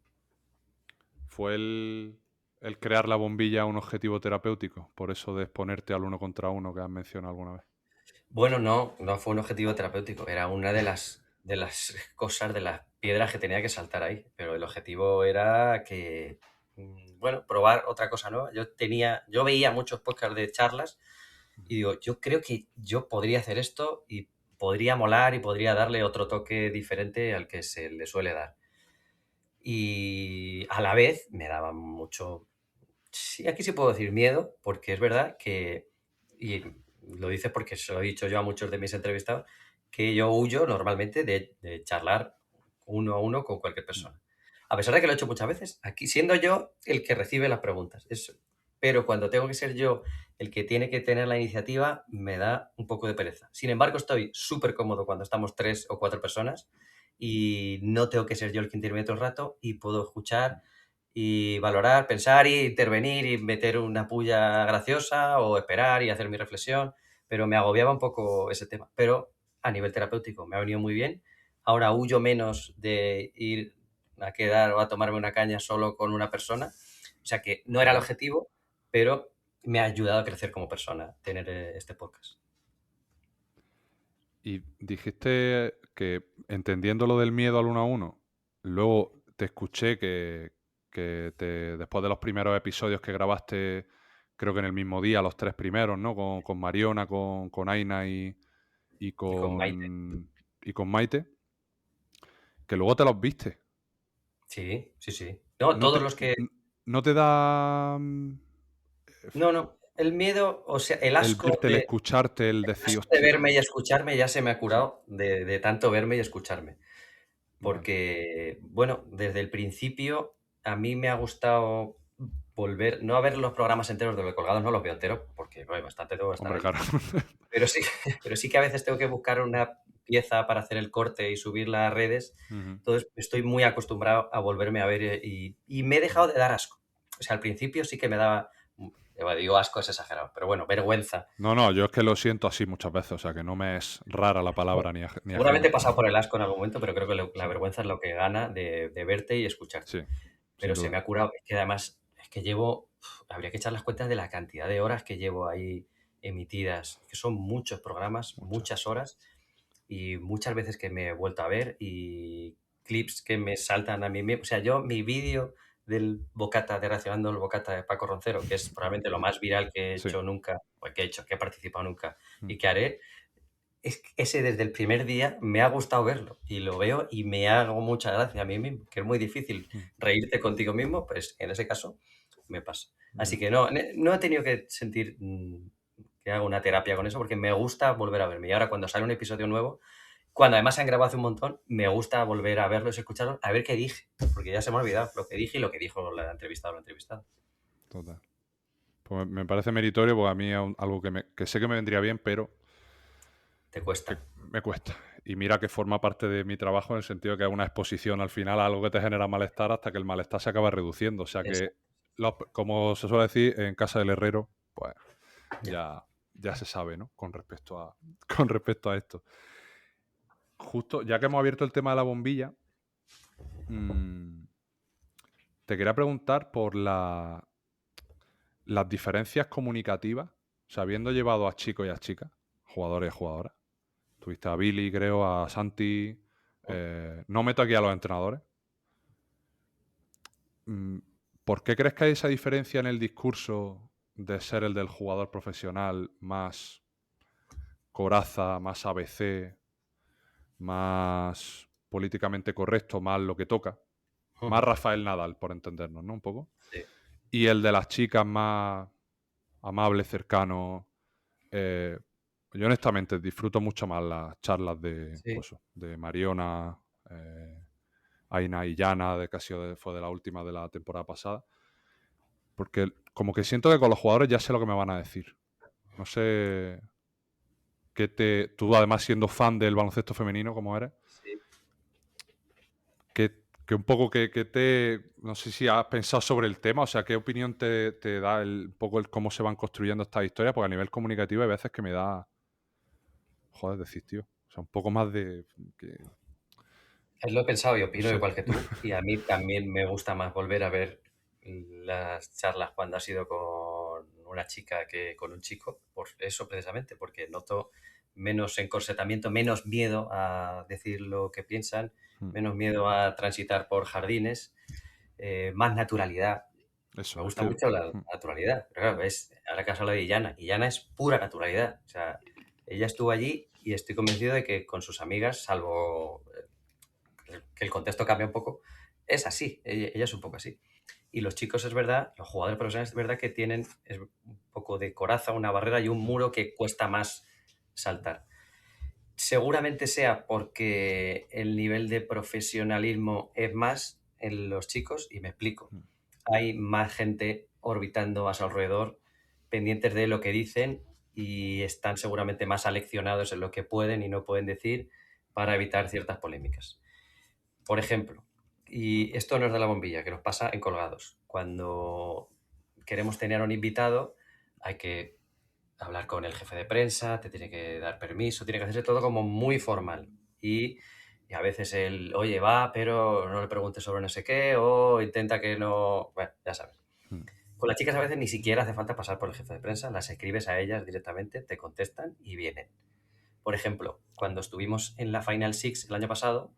¿Fue el crear la bombilla un objetivo terapéutico? Por eso de exponerte al 1 contra 1 que has mencionado alguna vez.
Bueno, no fue un objetivo terapéutico, era una de las cosas, de las piedras que tenía que saltar ahí, pero el objetivo era que, bueno, probar otra cosa nueva. Yo veía muchos podcasts de charlas y digo, yo creo que yo podría hacer esto y podría molar y podría darle otro toque diferente al que se le suele dar. Y a la vez me daba mucho, sí, aquí sí puedo decir miedo, porque es verdad que, y lo dices porque se lo he dicho yo a muchos de mis entrevistados, que yo huyo normalmente de charlar uno a uno con cualquier persona. A pesar de que lo he hecho muchas veces, aquí siendo yo el que recibe las preguntas. Pero cuando tengo que ser yo el que tiene que tener la iniciativa, me da un poco de pereza. Sin embargo, estoy súper cómodo cuando estamos 3 o 4 personas y no tengo que ser yo el que interviene todo el rato y puedo escuchar y valorar, pensar y intervenir y meter una puya graciosa o esperar y hacer mi reflexión, pero me agobiaba un poco ese tema. Pero a nivel terapéutico me ha venido muy bien. Ahora huyo menos de ir a quedar o a tomarme una caña solo con una persona. O sea que no era el objetivo, pero me ha ayudado a crecer como persona tener este podcast.
Y dijiste que entendiendo lo del miedo al 1 a 1, luego te escuché que después de los primeros episodios que grabaste, creo que en el mismo día, los 3 primeros, ¿no? Con Mariona, con Aina y
con Maite.
Y con Maite, que luego te los viste.
Sí. No, todos los que...
¿No te da
No, el miedo, o sea, el asco
verte, el escucharte, el decir,
de verme y escucharme ya se me ha curado de tanto verme y escucharme. Porque, bueno, desde el principio a mí me ha gustado volver, no a ver los programas enteros de Los Colgados, no los veo enteros, porque no hay bastante, tengo que estar
Hombre,
ahí.
claro.
Pero sí que a veces tengo que buscar una pieza para hacer el corte y subirla a redes. Entonces estoy muy acostumbrado a volverme a ver y me he dejado de dar asco. O sea, al principio sí que me daba, digo asco es exagerado, pero bueno, vergüenza.
No, yo es que lo siento así muchas veces, o sea que no me es rara la palabra ni
Seguramente he
ajena.
pasado por el asco en algún momento, pero creo que la vergüenza es lo que gana de verte y escucharte.
Sí,
Pero se me ha curado. Es que además, que llevo, habría que echar las cuentas de la cantidad de horas que llevo ahí emitidas, que son muchos programas, muchas horas, y muchas veces que me he vuelto a ver y clips que me saltan a mí mismo. O sea, yo mi vídeo del bocata, de reaccionando al bocata de Paco Roncero, que es probablemente lo más viral que he
Sí.
hecho nunca, o que he participado nunca
Mm.
y que haré, es que ese desde el primer día me ha gustado verlo y lo veo y me hago mucha gracia a mí mismo, que es muy difícil reírte contigo mismo, pues en ese caso me pasa. Así que no he tenido que sentir que hago una terapia con eso porque me gusta volver a verme. Y ahora cuando sale un episodio nuevo, cuando además se han grabado hace un montón, me gusta volver a verlos y escucharlos, a ver qué dije, porque ya se me ha olvidado lo que dije y lo que dijo la entrevistada o la entrevistada.
Total. Pues me parece meritorio, porque a mí es algo que sé que me vendría bien, pero
Te
que
cuesta.
me cuesta. Y mira que forma parte de mi trabajo en el sentido de que es una exposición al final a algo que te genera malestar hasta que el malestar se acaba reduciendo. O sea que, como se suele decir, en casa del herrero, pues ya se sabe, ¿no? Con respecto a esto. Justo, ya que hemos abierto el tema de la bombilla, te quería preguntar por las diferencias comunicativas, o sea, habiendo llevado a chicos y a chicas, jugadores y jugadoras. Tuviste a Billy, creo, a Santi. No meto aquí a los entrenadores. ¿Por qué crees que hay esa diferencia en el discurso de ser el del jugador profesional más coraza, más ABC, más políticamente correcto, más lo que toca? Más Rafael Nadal, por entendernos, ¿no? Un poco.
Sí.
Y el de las chicas más amable, cercano. Yo honestamente disfruto mucho más las charlas de,
Sí.
pues, de Mariona, Aina y Yana, de casi fue de la última de la temporada pasada. Porque como que siento que con los jugadores ya sé lo que me van a decir. No sé tú además siendo fan del baloncesto femenino como eres,
Sí.
que un poco no sé si has pensado sobre el tema, o sea, qué opinión te da un poco cómo se van construyendo estas historias, porque a nivel comunicativo hay veces que me da, joder, decir, tío, o sea, un poco más de...
Lo he pensado y opino
Sí.
igual que tú. Y a mí también me gusta más volver a ver las charlas cuando ha sido con una chica que con un chico, por eso precisamente, porque noto menos encorsetamiento, menos miedo a decir lo que piensan, menos miedo a transitar por jardines, más naturalidad.
Eso,
Me
es
gusta
que...
mucho la naturalidad. Pero claro, ahora que has hablado de Illana, Illana es pura naturalidad. O sea, ella estuvo allí y estoy convencido de que con sus amigas, salvo que el contexto cambia un poco, es así, ella es un poco así. Y los chicos, es verdad, los jugadores profesionales, es verdad que tienen un poco de coraza, una barrera y un muro que cuesta más saltar. Seguramente sea porque el nivel de profesionalismo es más en los chicos, y me explico. Hay más gente orbitando a su alrededor, pendientes de lo que dicen, y están seguramente más aleccionados en lo que pueden y no pueden decir para evitar ciertas polémicas. Por ejemplo, y esto no es de la bombilla, que nos pasa en Colgados. Cuando queremos tener a un invitado, hay que hablar con el jefe de prensa, te tiene que dar permiso, tiene que hacerse todo como muy formal. Y a veces oye, va, pero no le preguntes sobre no sé qué, o intenta que no... Bueno, ya sabes. Con las chicas a veces ni siquiera hace falta pasar por el jefe de prensa, las escribes a ellas directamente, te contestan y vienen. Por ejemplo, cuando estuvimos en la Final Six el año pasado,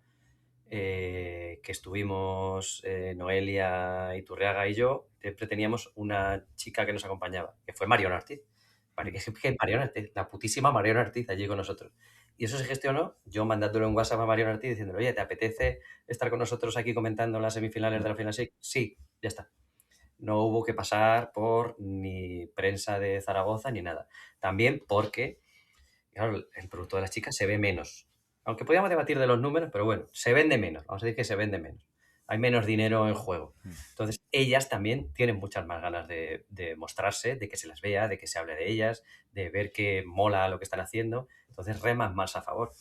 que estuvimos Noelia Iturriaga y yo, siempre teníamos una chica que nos acompañaba, que fue Mariona Ortiz. Mariona Ortiz, la putísima Mariona Ortiz allí con nosotros. Y eso se gestionó yo mandándole un WhatsApp a Mariona Ortiz diciéndole, oye, ¿te apetece estar con nosotros aquí comentando las semifinales de la Final Six? Sí, ya está. No hubo que pasar por ni prensa de Zaragoza ni nada. También porque, claro, el producto de las chicas se ve menos. Aunque podíamos debatir de los números, pero bueno, se vende menos. Vamos a decir que se vende menos. Hay menos dinero en juego. Entonces, ellas también tienen muchas más ganas de mostrarse, de que se las vea, de que se hable de ellas, de ver que mola lo que están haciendo. Entonces, reman más a favor.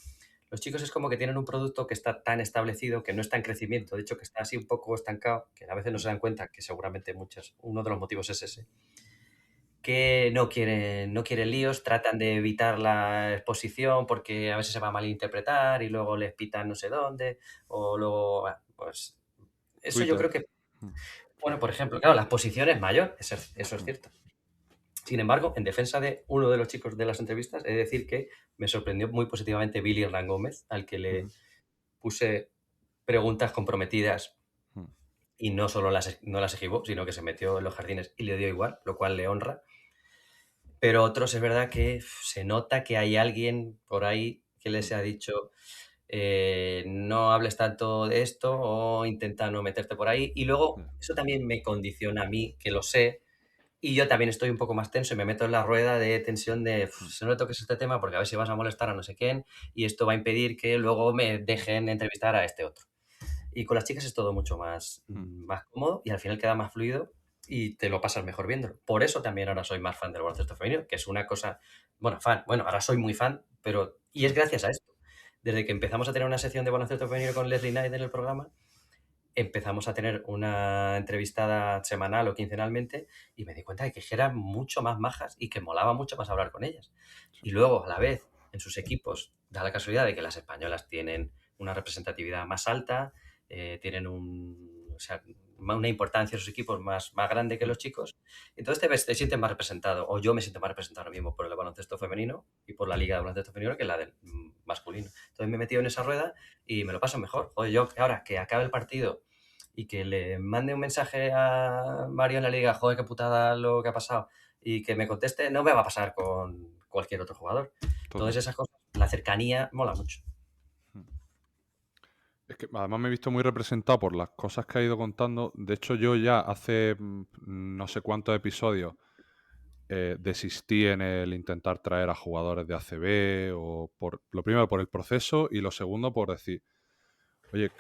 Los chicos es como que tienen un producto que está tan establecido, que no está en crecimiento, de hecho que está así un poco estancado, que a veces no se dan cuenta que seguramente uno de los motivos es ese, que no quieren líos, tratan de evitar la exposición porque a veces se va a malinterpretar y luego les pitan no sé dónde, o luego, bueno, pues eso yo
Twitter.
creo que Bueno, por ejemplo, claro, la posición es mayor, eso es cierto. Sin embargo, en defensa de uno de los chicos de las entrevistas, he de decir que me sorprendió muy positivamente Billy Hernán Gómez, al que le puse preguntas comprometidas
Mm.
y no solo no las esquivó, sino que se metió en los jardines y le dio igual, lo cual le honra. Pero otros es verdad que se nota que hay alguien por ahí que les ha dicho no hables tanto de esto o intenta no meterte por ahí. Y luego eso también me condiciona a mí, que lo sé, y yo también estoy un poco más tenso y me meto en la rueda de tensión de si no le toques este tema porque a ver si vas a molestar a no sé quién y esto va a impedir que luego me dejen entrevistar a este otro. Y con las chicas es todo mucho más cómodo y al final queda más fluido y te lo pasas mejor viéndolo. Por eso también ahora soy más fan del baloncesto femenino, que es una cosa, bueno, ahora soy muy fan, pero y es gracias a esto. Desde que empezamos a tener una sección de baloncesto femenino con Leslie Knight en el programa, empezamos a tener una entrevistada semanal o quincenalmente y me di cuenta de que eran mucho más majas y que molaba mucho más hablar con ellas. Y luego, a la vez, en sus equipos, da la casualidad de que las españolas tienen una representatividad más alta, tienen una importancia en sus equipos más grande que los chicos. Entonces te sientes más representado, o yo me siento más representado ahora mismo por el baloncesto femenino y por la liga de baloncesto femenino que la del masculino. Entonces me he metido en esa rueda y me lo paso mejor. Joder, yo ahora que acabe el partido y que le mande un mensaje a Mario en la liga, joder, qué putada lo que ha pasado, y que me conteste, no me va a pasar con cualquier otro jugador. Todas esas cosas, la cercanía mola mucho.
Es que además me he visto muy representado por las cosas que ha ido contando. De hecho, yo ya hace no sé cuántos episodios desistí en el intentar traer a jugadores de ACB, o lo primero por el proceso y lo segundo por decir, oye,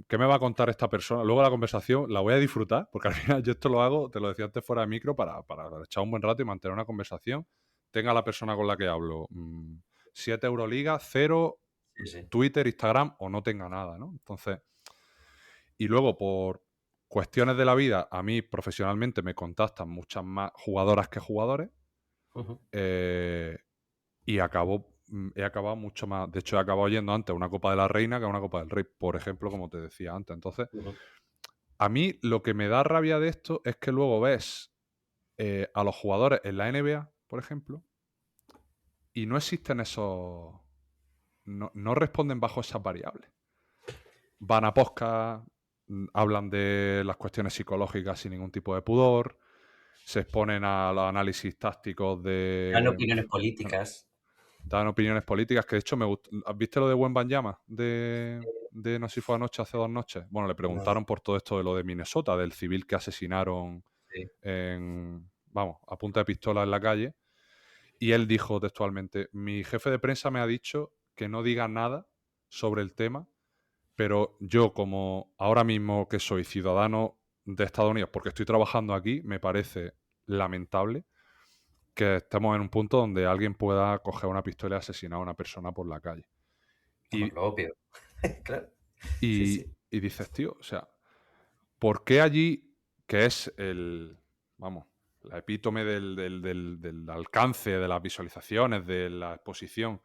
¿qué me va a contar esta persona? Luego la conversación la voy a disfrutar, porque al final yo esto lo hago, te lo decía antes fuera de micro, para echar un buen rato y mantener una conversación. Tenga la persona con la que hablo 7 Euroliga, 0
Sí.
Twitter, Instagram o no tenga nada, ¿no? Entonces, y luego por cuestiones de la vida, a mí profesionalmente me contactan muchas más jugadoras que jugadores. Y he acabado mucho más. De hecho, he acabado yendo antes a una Copa de la Reina que a una Copa del Rey, por ejemplo, como te decía antes. Entonces, a mí lo que me da rabia de esto es que luego ves a los jugadores en la NBA, por ejemplo, y no existen esos. No responden bajo esas variables. Van a podcast, hablan de las cuestiones psicológicas sin ningún tipo de pudor, se exponen a los análisis tácticos de.
Dan opiniones políticas.
Dan opiniones políticas, que de hecho me gustó. ¿Viste lo de Wembanyama? De no sé si fue anoche, hace 2 noches. Bueno, le preguntaron por todo esto de lo de Minnesota, del civil que asesinaron a punta de pistola en la calle. Y él dijo textualmente, mi jefe de prensa me ha dicho que no diga nada sobre el tema, pero yo como ahora mismo que soy ciudadano de Estados Unidos, porque estoy trabajando aquí, me parece lamentable que estemos en un punto donde alguien pueda coger una pistola y asesinar a una persona por la calle.
Pues lo obvio. Claro.
Y dices, tío, o sea, ¿por qué allí, que es la epítome del alcance, de las visualizaciones, de la exposición,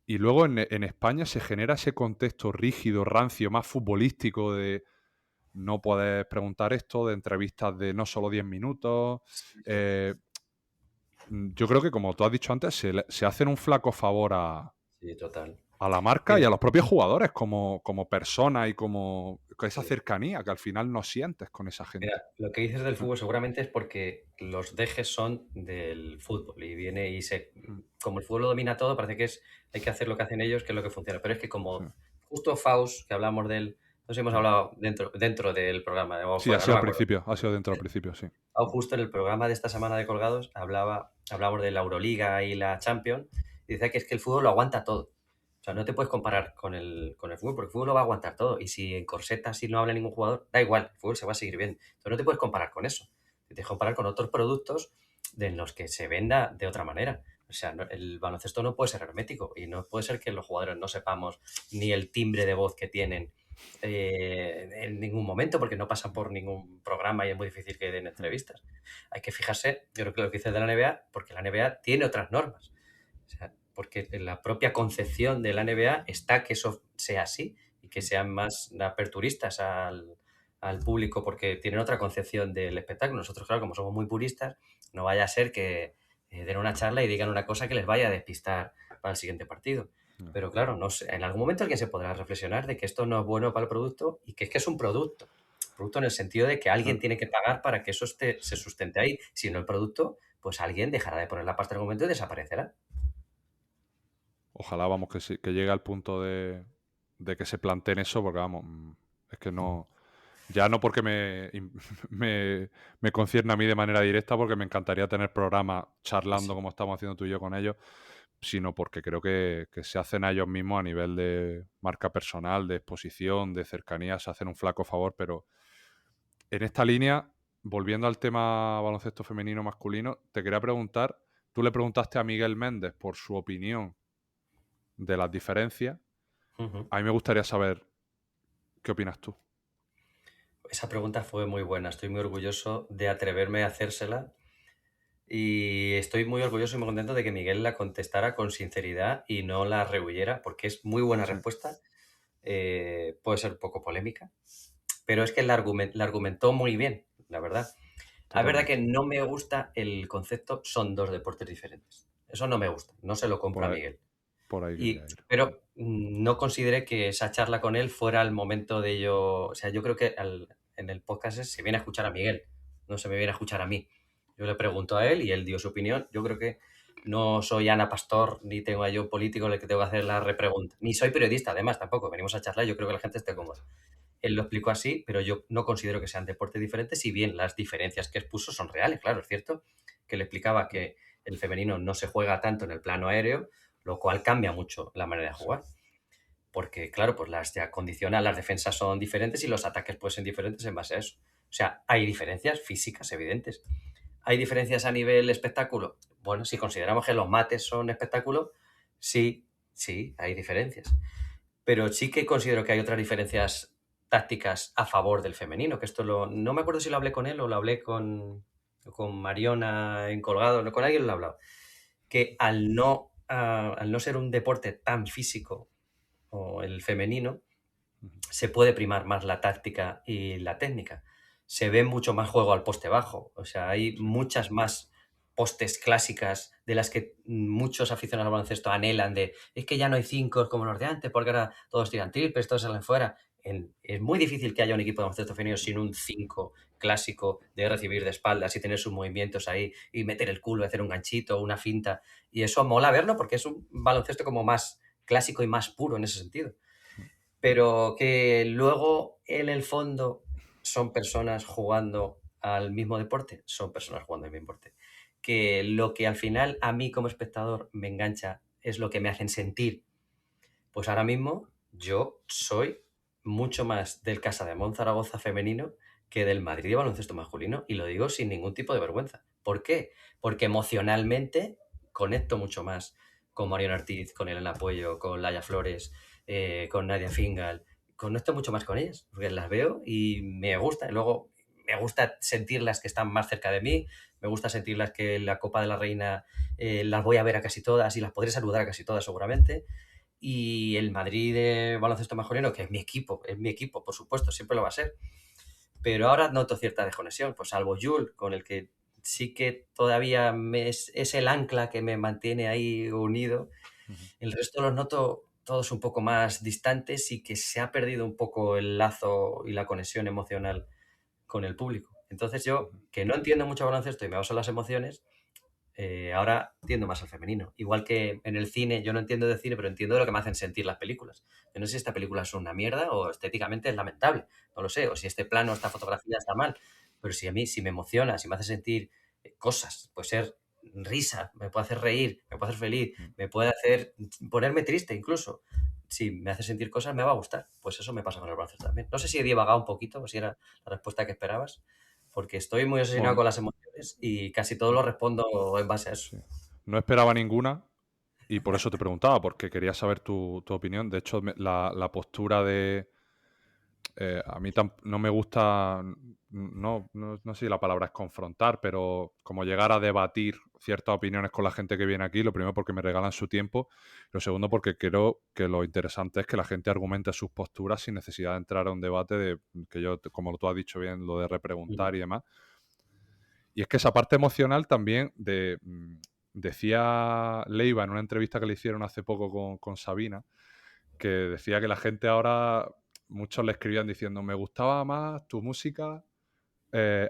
y luego en España se genera ese contexto rígido, rancio, más futbolístico de no puedes preguntar esto, de entrevistas de no solo 10 minutos? Yo creo que, como tú has dicho antes, se hacen un flaco favor a la marca.
Mira,
y a los propios jugadores como personas y con esa cercanía que al final no sientes con esa gente.
Mira, lo que dices del fútbol seguramente es porque los dejes son del fútbol y como el fútbol lo domina todo, parece que hay que hacer lo que hacen ellos, que es lo que funciona. Pero es que como justo Faust, que hablamos de él, no sé si hemos hablado dentro del programa.
Sí, ha sido al principio, ha sido dentro del principio, sí.
Justo en el programa de esta semana de Colgados hablábamos de la Euroliga y la Champions y decía que es que el fútbol lo aguanta todo. O sea, no te puedes comparar con el fútbol, porque el fútbol lo va a aguantar todo. Y si en Corseta, si no habla ningún jugador, da igual, el fútbol se va a seguir viendo. Entonces no te puedes comparar con eso. Te tienes que comparar con otros productos en los que se venda de otra manera. O sea, el baloncesto no puede ser hermético y no puede ser que los jugadores no sepamos ni el timbre de voz que tienen en ningún momento, porque no pasan por ningún programa y es muy difícil que den entrevistas. Hay que fijarse, yo creo que lo que dices de la NBA, porque la NBA tiene otras normas. O sea, porque en la propia concepción de la NBA está que eso sea así y que sean más aperturistas al público porque tienen otra concepción del espectáculo. Nosotros, claro, como somos muy puristas, no vaya a ser que den una charla y digan una cosa que les vaya a despistar para el siguiente partido. Pero claro, no sé, en algún momento alguien se podrá reflexionar de que esto no es bueno para el producto y que es un producto. Producto en el sentido de que alguien tiene que pagar para que eso se sustente ahí. Si no el producto, pues alguien dejará de poner la pasta en algún momento y desaparecerá.
Ojalá, vamos, que llegue al punto de que se planteen eso, porque vamos, es que no. Ya no porque me concierne a mí de manera directa, porque me encantaría tener programas charlando como estamos haciendo tú y yo con ellos, sino porque creo que se hacen a ellos mismos a nivel de marca personal, de exposición, de cercanía, se hacen un flaco favor, pero en esta línea, volviendo al tema baloncesto femenino masculino, te quería preguntar, tú le preguntaste a Miguel Méndez por su opinión de las diferencias. A mí me gustaría saber qué opinas tú.
Esa pregunta fue muy buena. Estoy muy orgulloso de atreverme a hacérsela y estoy muy orgulloso y muy contento de que Miguel la contestara con sinceridad y no la rehuyera, porque es muy buena respuesta. Puede ser un poco polémica, pero es que la argumentó muy bien, la verdad. La verdad que no me gusta el concepto, son dos deportes diferentes. Eso no me gusta, no se lo compro a Miguel.
Por ahí quería ir.
Pero no consideré que esa charla con él fuera el momento de yo... O sea, yo creo que en el podcast se viene a escuchar a Miguel, no se me viene a escuchar a mí. Yo le pregunto a él y él dio su opinión. Yo creo que no soy Ana Pastor, ni tengo a yo un político al que tengo que hacer la repregunta. Ni soy periodista, además, tampoco. Venimos a charlar, yo creo que la gente esté cómoda. Él lo explicó así, pero yo no considero que sean deportes diferentes, si bien las diferencias que expuso son reales, claro, es cierto, que le explicaba que el femenino no se juega tanto en el plano aéreo, lo cual cambia mucho la manera de jugar. Porque, claro, pues ya condiciona, las defensas son diferentes y los ataques pueden ser diferentes en base a eso. O sea, hay diferencias físicas evidentes. ¿Hay diferencias a nivel espectáculo? Bueno, si consideramos que los mates son espectáculo, sí, hay diferencias. Pero sí que considero que hay otras diferencias tácticas a favor del femenino, que esto no me acuerdo si lo hablé con él o lo hablé con Mariona en Colgado, no, con alguien lo he hablado, que al no ser un deporte tan físico o el femenino, se puede primar más la táctica y la técnica. Se ve mucho más juego al poste bajo, o sea, hay muchas más postes clásicas de las que muchos aficionados al baloncesto anhelan de es que ya no hay 5 como los de antes, porque ahora todos tiran triples, todos salen fuera. Es muy difícil que haya un equipo de baloncesto femenino sin un 5 clásico de recibir de espaldas y tener sus movimientos ahí y meter el culo, hacer un ganchito, una finta. Y eso mola verlo porque es un baloncesto como más clásico y más puro en ese sentido. Pero que luego en el fondo son personas jugando al mismo deporte, son personas jugando al mismo deporte. Que lo que al final a mí como espectador me engancha es lo que me hacen sentir. Pues ahora mismo yo soy mucho más del Casademont Zaragoza femenino que del Madrid de baloncesto masculino, y lo digo sin ningún tipo de vergüenza. ¿Por qué? Porque emocionalmente conecto mucho más con Mariona Ortiz, con Elena Puello, con Laia Flores, con Nadia Fingal. Conecto mucho más con ellas, porque las veo y me gusta. Y luego me gusta sentirlas que están más cerca de mí, me gusta sentirlas que en la Copa de la Reina las voy a ver a casi todas y las podré saludar a casi todas seguramente. Y el Madrid de baloncesto masculino, que es mi equipo, por supuesto, siempre lo va a ser. Pero ahora noto cierta desconexión, pues salvo Jules, con el que sí que todavía es el ancla que me mantiene ahí unido. El resto los noto todos un poco más distantes y que se ha perdido un poco el lazo y la conexión emocional con el público. Entonces yo, que no entiendo mucho baloncesto y me baso en las emociones, ahora tiendo más al femenino. Igual que en el cine, yo no entiendo de cine, pero entiendo de lo que me hacen sentir las películas. Yo no sé si esta película es una mierda o estéticamente es lamentable, no lo sé, o si este plano, esta fotografía está mal, pero si a mí, si me emociona, si me hace sentir cosas, puede ser risa, me puede hacer reír, me puede hacer feliz, me puede hacer ponerme triste incluso. Si me hace sentir cosas, me va a gustar. Pues eso me pasa con el baloncesto también. No sé si he divagado un poquito o si era la respuesta que esperabas, porque estoy muy obsesionado con las emociones y casi todo lo respondo en base a eso.
Sí. No esperaba ninguna y por eso te preguntaba, porque quería saber tu opinión. De hecho, la postura de... a mí no me gusta, no sé si la palabra es confrontar, pero como llegar a debatir ciertas opiniones con la gente que viene aquí. Lo primero porque me regalan su tiempo. Lo segundo porque creo que lo interesante es que la gente argumente sus posturas sin necesidad de entrar a un debate de que yo, como tú has dicho bien, lo de repreguntar y demás. Y es que esa parte emocional también decía Leiva en una entrevista que le hicieron hace poco con Sabina, que decía que la gente ahora, muchos le escribían diciendo, me gustaba más tu música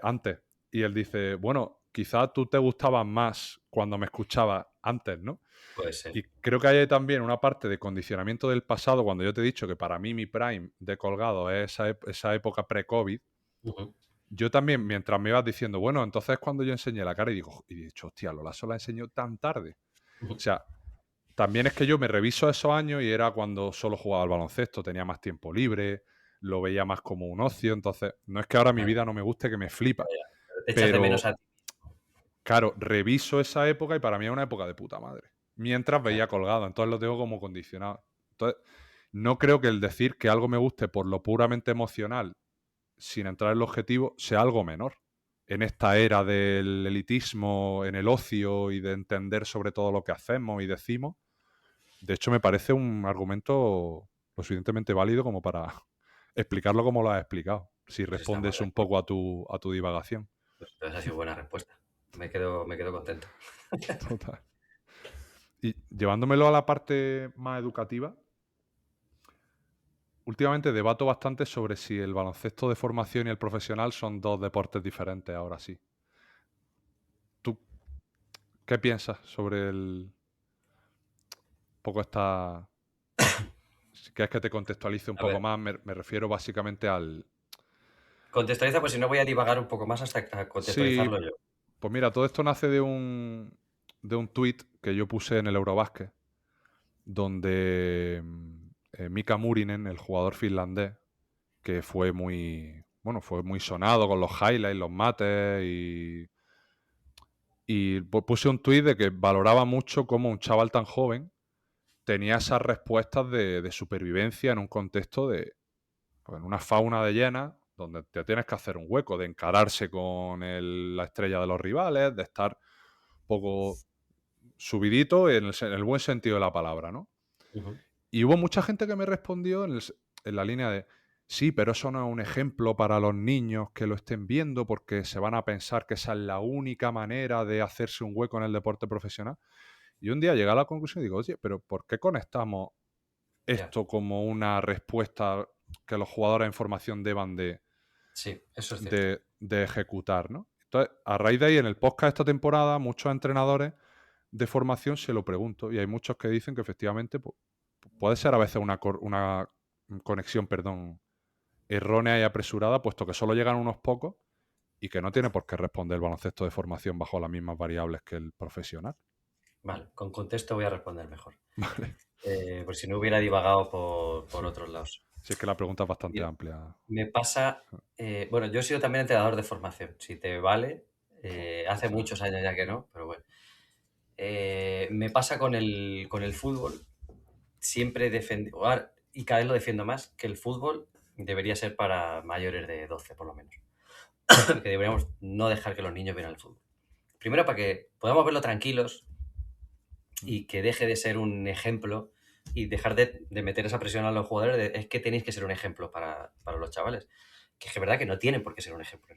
antes. Y él dice, bueno, quizá tú te gustabas más cuando me escuchabas antes, ¿no?
Puede ser.
Y creo que hay también una parte de condicionamiento del pasado, cuando yo te he dicho que para mí mi prime de Colgado es esa época pre-COVID. Yo también, mientras me ibas diciendo, bueno, entonces cuando yo enseñé la cara y he dicho, hostia, Lola Sola enseñó tan tarde. O sea, también es que yo me reviso esos años y era cuando solo jugaba al baloncesto, tenía más tiempo libre, lo veía más como un ocio, entonces no es que ahora mi vida no me guste, que me flipa,
Te echas de menos a ti.
claro, reviso esa época y para mí es una época de puta madre, mientras veía Colgado, entonces lo tengo como condicionado. Entonces, no creo que el decir que algo me guste por lo puramente emocional, sin entrar en el objetivo, sea algo menor. En esta era del elitismo, en el ocio y de entender sobre todo lo que hacemos y decimos, de hecho me parece un argumento lo suficientemente válido como para explicarlo como lo has explicado, si
Pues
respondes un poco a tu divagación.
Pues esa ha sido buena respuesta. Me quedo contento.
Total. Y llevándomelo a la parte más educativa, últimamente debato bastante sobre si el baloncesto de formación y el profesional son dos deportes diferentes ahora sí. ¿Tú qué piensas sobre un poco esta... Si quieres que te contextualice un
A
poco
ver.
más, me refiero básicamente al...
Contextualiza, pues si no voy a divagar un poco más hasta
Sí,
contextualizarlo yo.
pues mira, todo esto nace de un tuit que yo puse en el Eurobasket, donde Mika Murinen, el jugador finlandés, que fue muy sonado con los highlights, los mates y puse un tuit de que valoraba mucho cómo un chaval tan joven tenía esas respuestas de supervivencia en un contexto de pues, en una fauna de llena donde te tienes que hacer un hueco, de encararse con la estrella de los rivales, de estar un poco subidito en el buen sentido de la palabra, ¿no? Y hubo mucha gente que me respondió en la línea de sí, pero eso no es un ejemplo para los niños que lo estén viendo porque se van a pensar que esa es la única manera de hacerse un hueco en el deporte profesional. Y un día llegué a la conclusión y digo, oye, pero ¿por qué conectamos esto como una respuesta que los jugadores en formación deban
Sí, eso es cierto.
de ejecutar, ¿no? Entonces, a raíz de ahí, en el podcast esta temporada, muchos entrenadores de formación se lo pregunto y hay muchos que dicen que efectivamente puede ser a veces una conexión, errónea y apresurada, puesto que solo llegan unos pocos y que no tiene por qué responder el baloncesto de formación bajo las mismas variables que el profesional.
Vale, con contexto voy a responder mejor.
Vale.
Por si no hubiera divagado por otros lados.
Sí, es que la pregunta es bastante amplia.
Me pasa, bueno, yo he sido también entrenador de formación, si te vale. Hace muchos años ya que no, pero bueno. Me pasa con el fútbol. Siempre defendí, y cada vez lo defiendo más, que el fútbol debería ser para mayores de 12 por lo menos. Que deberíamos no dejar que los niños vean el fútbol. Primero para que podamos verlo tranquilos y que deje de ser un ejemplo y dejar de meter esa presión a los jugadores es que tenéis que ser un ejemplo para los chavales. Que es verdad que no tienen por qué ser un ejemplo.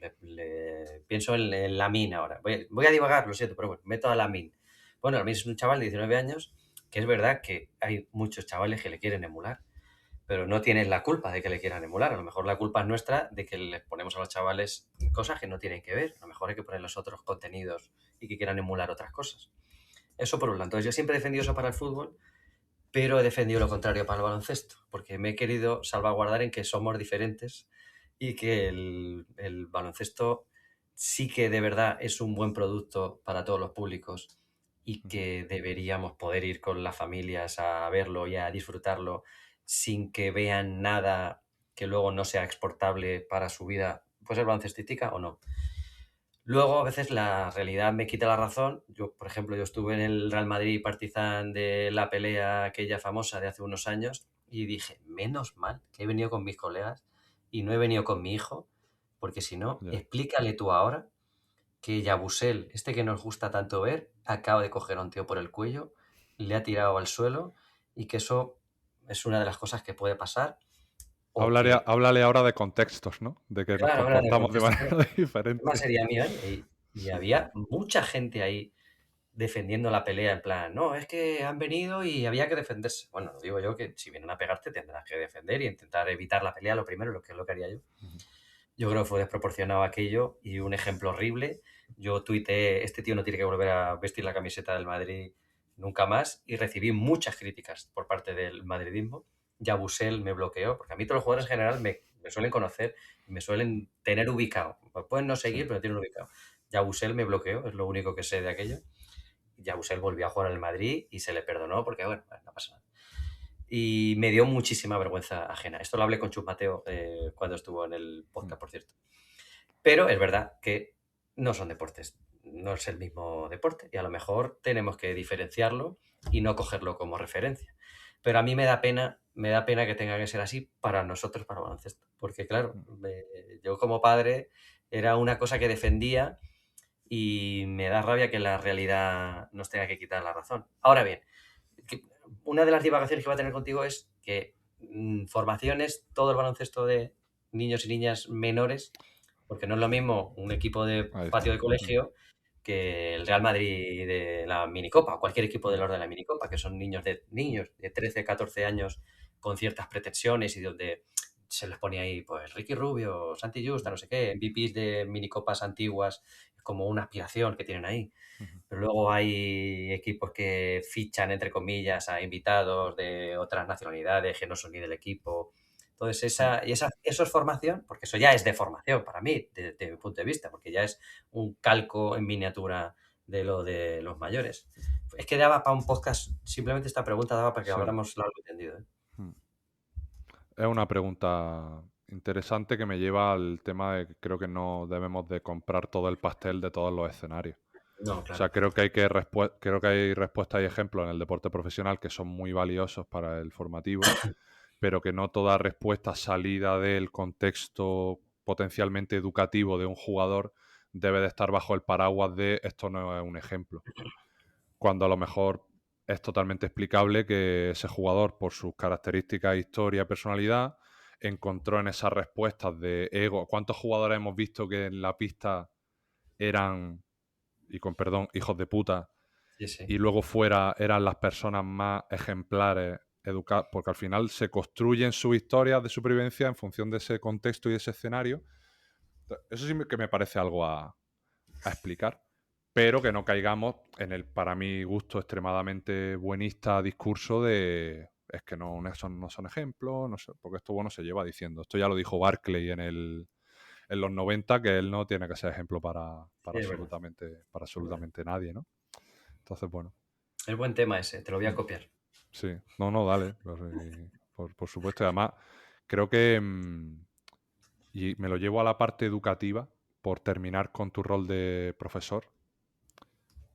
Pienso en Lamine ahora. Voy a divagar, lo siento, pero bueno, meto a Lamine. Bueno, Lamine es un chaval de 19 años que es verdad que hay muchos chavales que le quieren emular, pero no tienen la culpa de que le quieran emular. A lo mejor la culpa es nuestra de que les ponemos a los chavales cosas que no tienen que ver. A lo mejor hay que ponerles otros contenidos y que quieran emular otras cosas. Eso por un lado. Entonces yo siempre he defendido eso para el fútbol, pero he defendido lo contrario para el baloncesto, porque me he querido salvaguardar en que somos diferentes y que el baloncesto sí que de verdad es un buen producto para todos los públicos y que deberíamos poder ir con las familias a verlo y a disfrutarlo sin que vean nada que luego no sea exportable para su vida, puede ser baloncestística o no. Luego, a veces la realidad me quita la razón. Yo, por ejemplo, yo estuve en el Real Madrid Partizan de la pelea aquella famosa de hace unos años y dije, menos mal que he venido con mis colegas y no he venido con mi hijo, porque si no, explícale tú ahora que Yabusel, este que nos gusta tanto ver, acaba de coger a un tío por el cuello, le ha tirado al suelo y que eso es una de las cosas que puede pasar. O que,
Háblale ahora de contextos, ¿no? De que nos
claro, ahora de
comportamos de
contexto,
manera
el tema
diferente.
sería mío y había mucha gente ahí defendiendo la pelea en plan, no, es que han venido y había que defenderse. Bueno, digo yo que si vienen a pegarte tendrás que defender y intentar evitar la pelea lo primero, lo que es lo que haría yo. Yo creo que fue desproporcionado aquello y un ejemplo horrible. Yo tuiteé, este tío no tiene que volver a vestir la camiseta del Madrid nunca más y recibí muchas críticas por parte del madridismo. Yabusel me bloqueó, porque a mí todos los jugadores en general me suelen conocer y me suelen tener ubicado. Me pueden no seguir,
Sí.
pero me tienen ubicado. Yabusel me bloqueó, es lo único que sé de aquello. Yabusel volvió a jugar en el Madrid y se le perdonó porque, bueno, no pasa nada. Y me dio muchísima vergüenza ajena. Esto lo hablé con Chus Mateo cuando estuvo en el podcast, por cierto. Pero es verdad que no son deportes, no es el mismo deporte y a lo mejor tenemos que diferenciarlo y no cogerlo como referencia. Pero a mí me da pena que tenga que ser así para nosotros, para el baloncesto. Porque claro, yo como padre era una cosa que defendía y me da rabia que la realidad nos tenga que quitar la razón. Ahora bien, una de las divagaciones que va a tener contigo es que formaciones, todo el baloncesto de niños y niñas menores, porque no es lo mismo un equipo de
Ahí
patio de
está.
colegio que el Real Madrid de la minicopa, o cualquier equipo de los de la minicopa, que son niños de 13, 14 años con ciertas pretensiones y donde se les pone ahí, pues, Ricky Rubio, Santi Justa, no sé qué, MVPs de minicopas antiguas, como una aspiración que tienen ahí. Pero luego hay equipos que fichan, entre comillas, a invitados de otras nacionalidades que no son ni del equipo. Entonces, eso es formación, porque eso ya es de formación para mí, desde mi punto de vista, porque ya es un calco en miniatura de lo de los mayores. Es que daba para un podcast, simplemente esta pregunta daba para que
Sí.
habláramos largo y tendido.
Es una pregunta interesante que me lleva al tema de que creo que no debemos de comprar todo el pastel de todos los escenarios.
No,
O sea,
claro.
creo que hay respuestas y ejemplos en el deporte profesional que son muy valiosos para el formativo, pero que no toda respuesta salida del contexto potencialmente educativo de un jugador debe de estar bajo el paraguas de esto no es un ejemplo. Cuando a lo mejor es totalmente explicable que ese jugador, por sus características, historia, personalidad, encontró en esas respuestas de ego. ¿Cuántos jugadores hemos visto que en la pista eran, y con perdón, hijos de puta,
Sí, sí.
y luego fuera eran las personas más ejemplares, educadas? Porque al final se construyen sus historias de supervivencia en función de ese contexto y ese escenario. Eso sí que me parece algo a explicar, pero que no caigamos en el, para mi gusto, extremadamente buenista discurso de es que no son ejemplos, no sé, porque esto bueno se lleva diciendo. Esto ya lo dijo Barclay en los 90, que él no tiene que ser ejemplo para
Es verdad.
absolutamente nadie, ¿no? Entonces, bueno.
Es buen tema ese, te lo voy a copiar.
Sí, no, dale. Por supuesto. Y además, creo que, y me lo llevo a la parte educativa, por terminar con tu rol de profesor.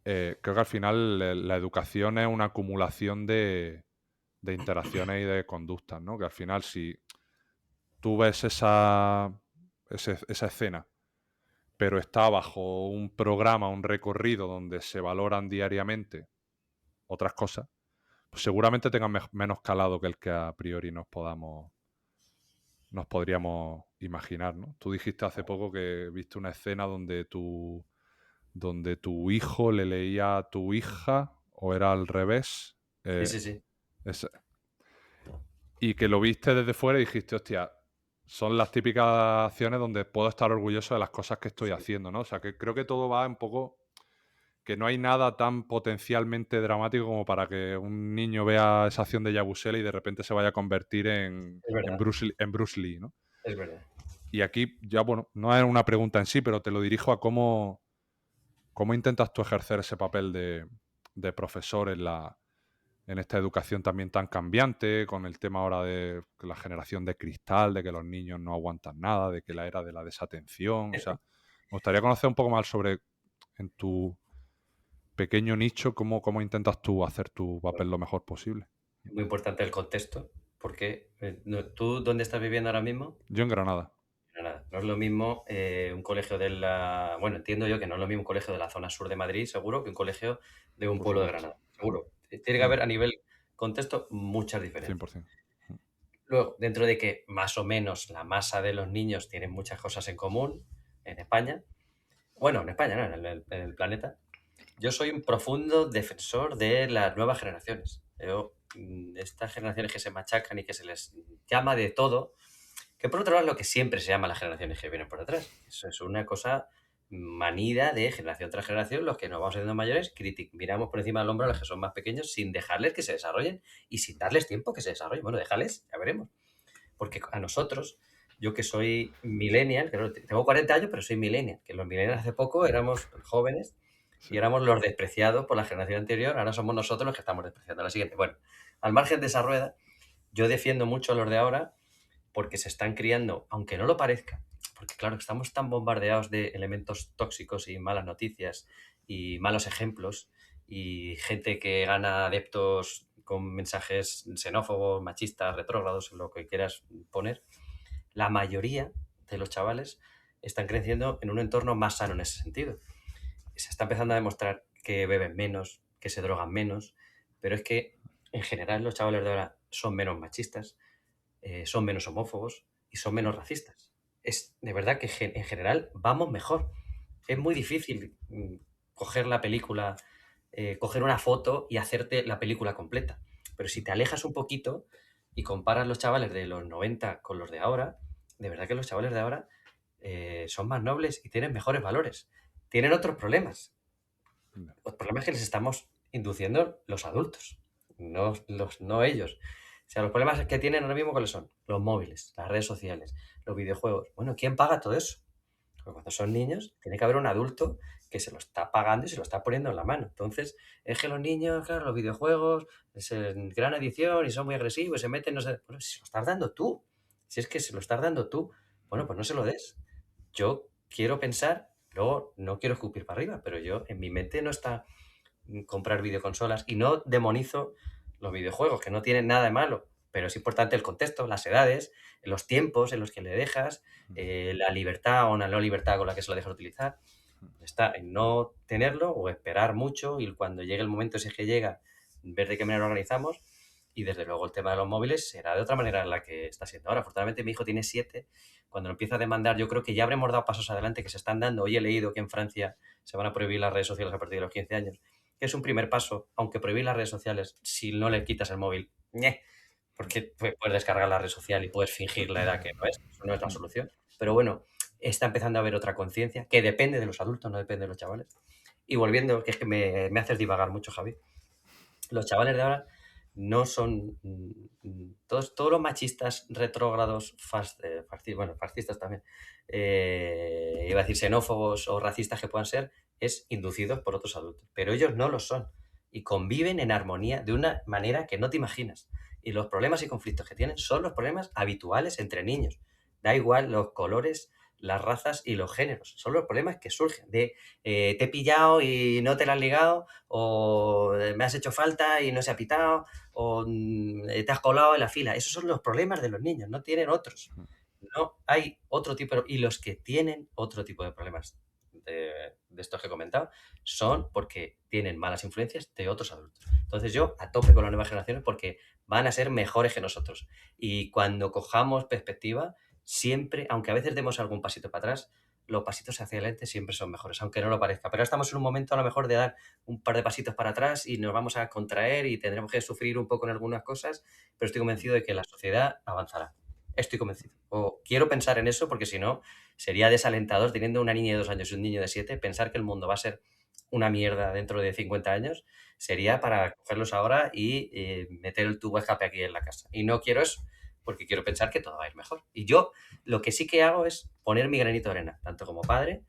Creo que al final la educación es una acumulación de interacciones y de conductas, ¿no? Que al final, si tú ves esa escena, pero está bajo un programa, un recorrido donde se valoran diariamente otras cosas, pues seguramente tengan menos calado que el que a priori nos podríamos imaginar, ¿no? Tú dijiste hace poco que viste una escena donde tu hijo le leía a tu hija, o era al revés.
Sí.
Y que lo viste desde fuera y dijiste, hostia, son las típicas acciones donde puedo estar orgulloso de las cosas que estoy haciendo, ¿no? O sea, que creo que todo va un poco, que no hay nada tan potencialmente dramático como para que un niño vea esa acción de Yabusel y de repente se vaya a convertir en Bruce Lee, ¿no?
Es verdad.
Y aquí ya, bueno, no es una pregunta en sí, pero te lo dirijo a cómo intentas tú ejercer ese papel de profesor en esta educación también tan cambiante, con el tema ahora de la generación de cristal, de que los niños no aguantan nada, de que la era de la desatención. O sea, me gustaría conocer un poco más sobre, en tu pequeño nicho, cómo intentas tú hacer tu papel lo mejor posible.
Es muy importante el contexto, porque ¿tú dónde estás viviendo ahora mismo?
Yo en Granada.
nada. No es lo mismo un colegio de la... Bueno, entiendo yo que no es lo mismo un colegio de la zona sur de Madrid, seguro, que un colegio de un
Por
pueblo de
supuesto.
Granada. Seguro. Tiene que haber a nivel contexto muchas diferencias.
100%.
Luego, dentro de que más o menos la masa de los niños tienen muchas cosas en común en España, bueno, en España, no, en el planeta, yo soy un profundo defensor de las nuevas generaciones. Estas generaciones que se machacan y que se les llama de todo, que por otro lado es lo que siempre se llama las generaciones que vienen por detrás. Eso es una cosa manida de generación tras generación, los que nos vamos haciendo mayores, miramos por encima del hombro a los que son más pequeños sin dejarles que se desarrollen y sin darles tiempo que se desarrollen. Bueno, déjales, ya veremos. Porque a nosotros, yo que soy millennial, que tengo 40 años, pero soy millennial, que los millennials hace poco éramos jóvenes y éramos los despreciados por la generación anterior, ahora somos nosotros los que estamos despreciando a la siguiente. Bueno, al margen de esa rueda, yo defiendo mucho a los de ahora porque se están criando, aunque no lo parezca, porque claro, estamos tan bombardeados de elementos tóxicos y malas noticias y malos ejemplos y gente que gana adeptos con mensajes xenófobos, machistas, retrógrados, lo que quieras poner, la mayoría de los chavales están creciendo en un entorno más sano en ese sentido. Se está empezando a demostrar que beben menos, que se drogan menos, pero es que en general los chavales de ahora son menos machistas, son menos homófobos y son menos racistas. Es de verdad que en general vamos mejor. Es muy difícil coger la película, coger una foto y hacerte la película completa. Pero si te alejas un poquito y comparas los chavales de los 90 con los de ahora, de verdad que los chavales de ahora son más nobles y tienen mejores valores. Tienen otros problemas. Los problemas que les estamos induciendo los adultos, no ellos. O sea, los problemas que tienen ahora mismo, ¿cuáles son? Los móviles, las redes sociales, los videojuegos. Bueno, ¿quién paga todo eso? Porque cuando son niños, tiene que haber un adulto que se lo está pagando y se lo está poniendo en la mano. Entonces, es que los niños, claro, los videojuegos, es gran edición y son muy agresivos, se meten, no sé. Bueno, si se lo estás dando tú, si es que se lo estás dando tú, bueno, pues no se lo des. Yo quiero pensar, luego no quiero escupir para arriba, pero yo en mi mente no está comprar videoconsolas y no demonizo los videojuegos, que no tienen nada de malo, pero es importante el contexto, las edades, los tiempos en los que le dejas, la libertad o la no libertad con la que se lo dejas utilizar. Está en no tenerlo o esperar mucho y cuando llegue el momento, si es que llega, ver de qué manera lo organizamos. Y desde luego el tema de los móviles será de otra manera en la que está siendo ahora. Afortunadamente mi hijo tiene 7. Cuando lo empieza a demandar, yo creo que ya habremos dado pasos adelante que se están dando. Hoy he leído que en Francia se van a prohibir las redes sociales a partir de los 15 años. Que es un primer paso, aunque prohibir las redes sociales, si no le quitas el móvil, porque puedes descargar la red social y puedes fingir la edad que no es. Eso no es la solución. Pero bueno, está empezando a haber otra conciencia que depende de los adultos, no depende de los chavales. Y volviendo, que es que me haces divagar mucho, Javi. Los chavales de ahora no son todos los machistas retrógrados, fascistas también, iba a decir xenófobos o racistas que puedan ser, es inducidos por otros adultos, pero ellos no lo son y conviven en armonía de una manera que no te imaginas. Y los problemas y conflictos que tienen son los problemas habituales entre niños. Da igual los colores, las razas y los géneros. Son los problemas que surgen de te he pillado y no te la has ligado, o me has hecho falta y no se ha pitado, o te has colado en la fila. Esos son los problemas de los niños, no tienen otros. No hay otro tipo, y los que tienen otro tipo de problemas de estos que he comentado son porque tienen malas influencias de otros adultos. Entonces yo a tope con las nuevas generaciones porque van a ser mejores que nosotros. Y cuando cojamos perspectiva, siempre, aunque a veces demos algún pasito para atrás, los pasitos hacia adelante siempre son mejores, aunque no lo parezca. Pero estamos en un momento a lo mejor de dar un par de pasitos para atrás y nos vamos a contraer y tendremos que sufrir un poco en algunas cosas, pero estoy convencido de que la sociedad avanzará. Estoy convencido. O quiero pensar en eso porque si no, sería desalentador teniendo una niña de 2 años y un niño de 7, pensar que el mundo va a ser una mierda dentro de 50 años, sería para cogerlos ahora y meter el tubo de escape aquí en la casa. Y no quiero eso, porque quiero pensar que todo va a ir mejor. Y yo lo que sí que hago es poner mi granito de arena, tanto como padre,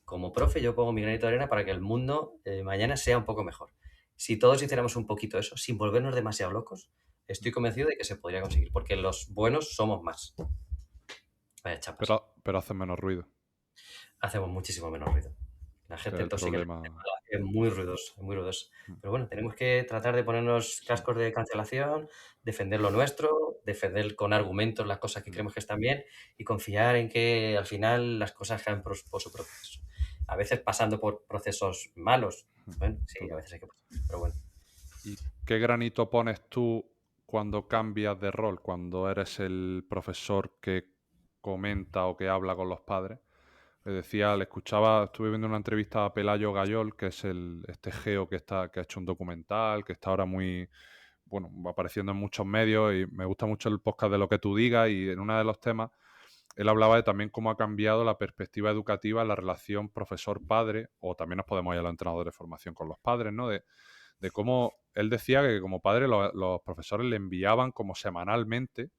como profe, yo pongo mi granito de arena para que el mundo mañana sea un poco mejor. Si todos hiciéramos un poquito eso, sin volvernos demasiado locos, estoy convencido de que se podría conseguir, porque los buenos somos más. Vaya chapas.
Pero hacen menos ruido.
Hacemos muchísimo menos ruido. La gente
El
tóxica
problema...
Es muy ruidoso, es muy ruidoso. Pero bueno, tenemos que tratar de ponernos cascos de cancelación, defender lo nuestro, defender con argumentos las cosas que creemos que están bien y confiar en que al final las cosas caen por su proceso. A veces pasando por procesos malos. Bueno, sí, a veces hay que pasar, pero bueno.
¿Y qué granito pones tú cuando cambias de rol, cuando eres el profesor que comenta o que habla con los padres? Le escuchaba, estuve viendo una entrevista a Pelayo Gayol, que es este geo que ha hecho un documental, que está ahora muy, bueno, va apareciendo en muchos medios y me gusta mucho el podcast de Lo que tú digas, y en uno de los temas él hablaba de también cómo ha cambiado la perspectiva educativa en la relación profesor-padre, o también nos podemos ir a los entrenadores de formación con los padres, ¿no? De cómo él decía que como padre los profesores le enviaban como semanalmente,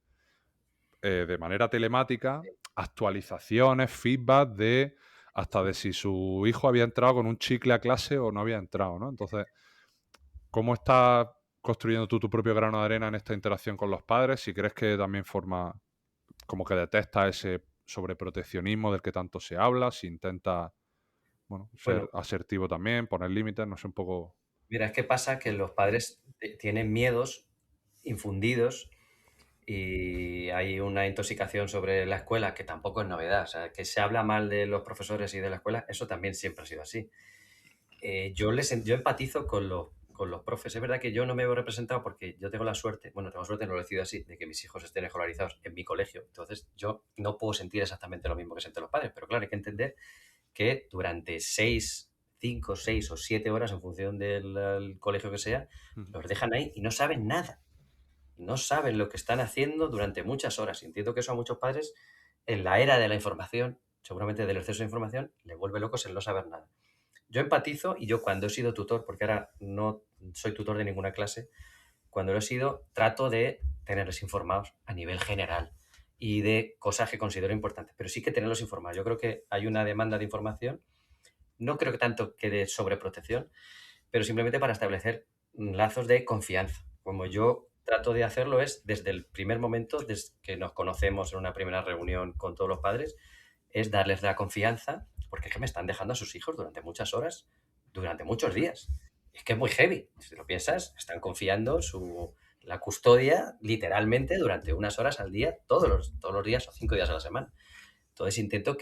de manera telemática, actualizaciones, feedback hasta de si su hijo había entrado con un chicle a clase o no había entrado, ¿no? Entonces, ¿cómo estás construyendo tú tu propio grano de arena en esta interacción con los padres? Si crees que también forma, como que detecta ese sobreproteccionismo del que tanto se habla, si intenta, bueno, ser
Bueno,
asertivo también, poner límites, no sé, un poco...
mira, es que pasa que los padres tienen miedos infundidos y hay una intoxicación sobre la escuela que tampoco es novedad. O sea, que se habla mal de los profesores y de la escuela, eso también siempre ha sido así. Yo empatizo con los profes. Es verdad que yo no me veo representado porque yo tengo la suerte, bueno, tengo suerte, no lo he decidido así, de que mis hijos estén escolarizados en mi colegio. Entonces, yo no puedo sentir exactamente lo mismo que sienten los padres, pero claro, hay que entender que durante 5, 6 o 7 horas, en función del colegio que sea, los dejan ahí y no saben nada. No saben lo que están haciendo durante muchas horas. Y entiendo que eso a muchos padres, en la era de la información, seguramente del exceso de información, les vuelve locos el no saber nada. Yo empatizo y yo cuando he sido tutor, porque ahora no soy tutor de ninguna clase, cuando lo he sido, trato de tenerlos informados a nivel general y de cosas que considero importantes, pero sí que tenerlos informados. Yo creo que hay una demanda de información, no creo que tanto que de sobreprotección, pero simplemente para establecer lazos de confianza. Como yo trato de hacerlo es desde el primer momento, desde que nos conocemos en una primera reunión con todos los padres, es darles la confianza, porque es que me están dejando a sus hijos durante muchas horas, durante muchos días. Es que es muy heavy, si lo piensas, están confiando la custodia literalmente durante unas horas al día, todos los días o 5 días a la semana. Entonces intento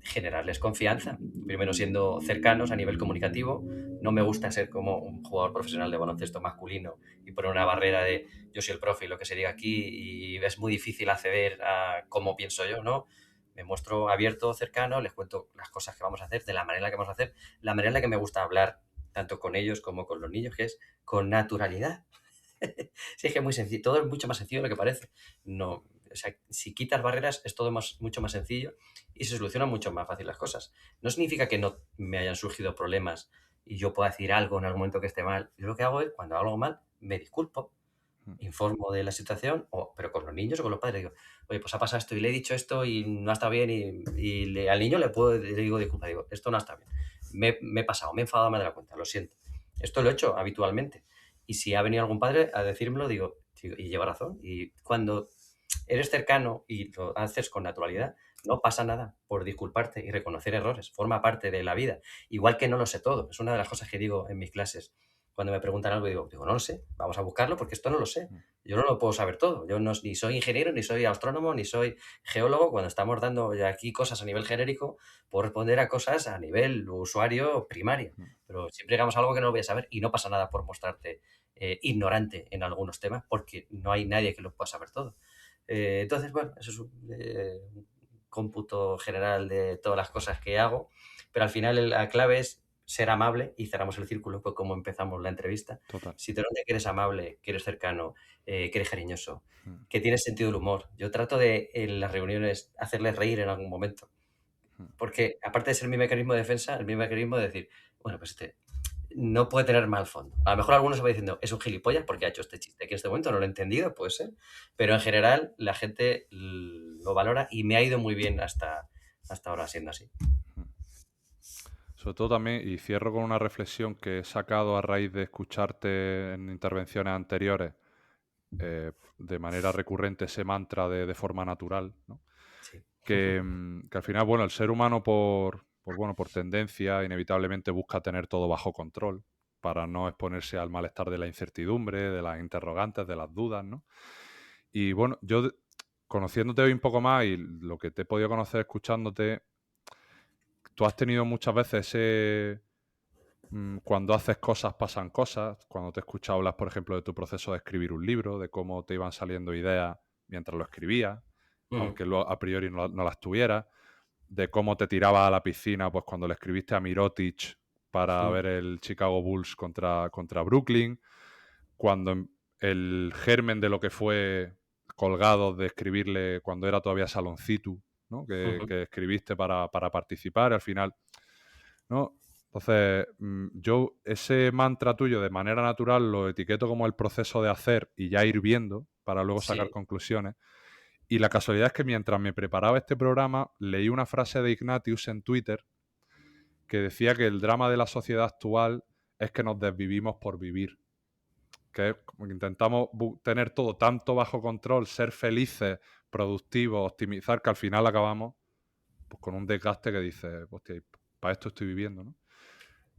generarles confianza, primero siendo cercanos a nivel comunicativo. No me gusta ser como un jugador profesional de baloncesto masculino y poner una barrera de yo soy el profe y lo que se diga aquí y es muy difícil acceder a cómo pienso yo, ¿no? Me muestro abierto, cercano, les cuento las cosas que vamos a hacer, de la manera en la que vamos a hacer, la manera en la que me gusta hablar, tanto con ellos como con los niños, que es con naturalidad. Sí, es que es muy sencillo, todo es mucho más sencillo de lo que parece. No, o sea, si quitas barreras es todo mucho más sencillo y se solucionan mucho más fácil las cosas. No significa que no me hayan surgido problemas y yo pueda decir algo en algún momento que esté mal. Yo lo que hago es, cuando hago algo mal, me disculpo, informo de la situación, pero con los niños o con los padres digo, oye, pues ha pasado esto y le he dicho esto y no ha estado bien al niño le digo disculpa, digo, esto no está bien. Me he pasado, me he enfadado más de la cuenta, lo siento. Esto lo he hecho habitualmente. Y si ha venido algún padre a decírmelo, digo, y lleva razón. Y cuando eres cercano y lo haces con naturalidad, no pasa nada por disculparte y reconocer errores. Forma parte de la vida. Igual que no lo sé todo. Es una de las cosas que digo en mis clases. Cuando me preguntan algo, digo, no lo sé, vamos a buscarlo porque esto no lo sé. Yo no lo puedo saber todo. Yo ni soy ingeniero, ni soy astrónomo, ni soy geólogo. Cuando estamos dando aquí cosas a nivel genérico, puedo responder a cosas a nivel usuario primario. Pero siempre llegamos a algo que no voy a saber y no pasa nada por mostrarte ignorante en algunos temas porque no hay nadie que lo pueda saber todo. Entonces, bueno, eso es un cómputo general de todas las cosas que hago, pero al final la clave es ser amable y cerramos el círculo, pues como empezamos la entrevista.
Total.
Si te notas que eres amable, que eres cercano, que eres cariñoso, que tienes sentido del humor. Yo trato de en las reuniones hacerles reír en algún momento, porque aparte de ser mi mecanismo de defensa, el mi mecanismo de decir, bueno, pues no puede tener mal fondo. A lo mejor algunos se va diciendo, es un gilipollas porque ha hecho este chiste, que en este momento no lo he entendido, puede ser, pero en general la gente lo valora y me ha ido muy bien hasta ahora siendo así.
Sobre todo también, y cierro con una reflexión que he sacado a raíz de escucharte en intervenciones anteriores, de manera recurrente ese mantra de forma natural, ¿no?
Sí.
Que al final, bueno, el ser humano por por tendencia, inevitablemente busca tener todo bajo control para no exponerse al malestar de la incertidumbre, de las interrogantes, de las dudas, ¿no? Y bueno, yo conociéndote hoy un poco más y lo que te he podido conocer escuchándote, tú has tenido muchas veces ese... Cuando haces cosas pasan cosas. Cuando te he escuchado hablas, por ejemplo, de tu proceso de escribir un libro, de cómo te iban saliendo ideas mientras lo escribías, aunque a priori no las tuvieras, de cómo te tirabas a la piscina pues cuando le escribiste a Mirotic para ver el Chicago Bulls contra Brooklyn, cuando el germen de lo que fue Colgados de escribirle cuando era todavía Saloncitu, ¿no? Que escribiste para participar, al final, ¿no? Entonces, yo ese mantra tuyo de manera natural lo etiqueto como el proceso de hacer y ya ir viendo para luego sacar conclusiones. Y la casualidad es que mientras me preparaba este programa, leí una frase de Ignatius en Twitter que decía que el drama de la sociedad actual es que nos desvivimos por vivir. Que es como que intentamos tener todo tanto bajo control, ser felices, productivos, optimizar, que al final acabamos pues, con un desgaste que dice, hostia, para esto estoy viviendo, ¿no?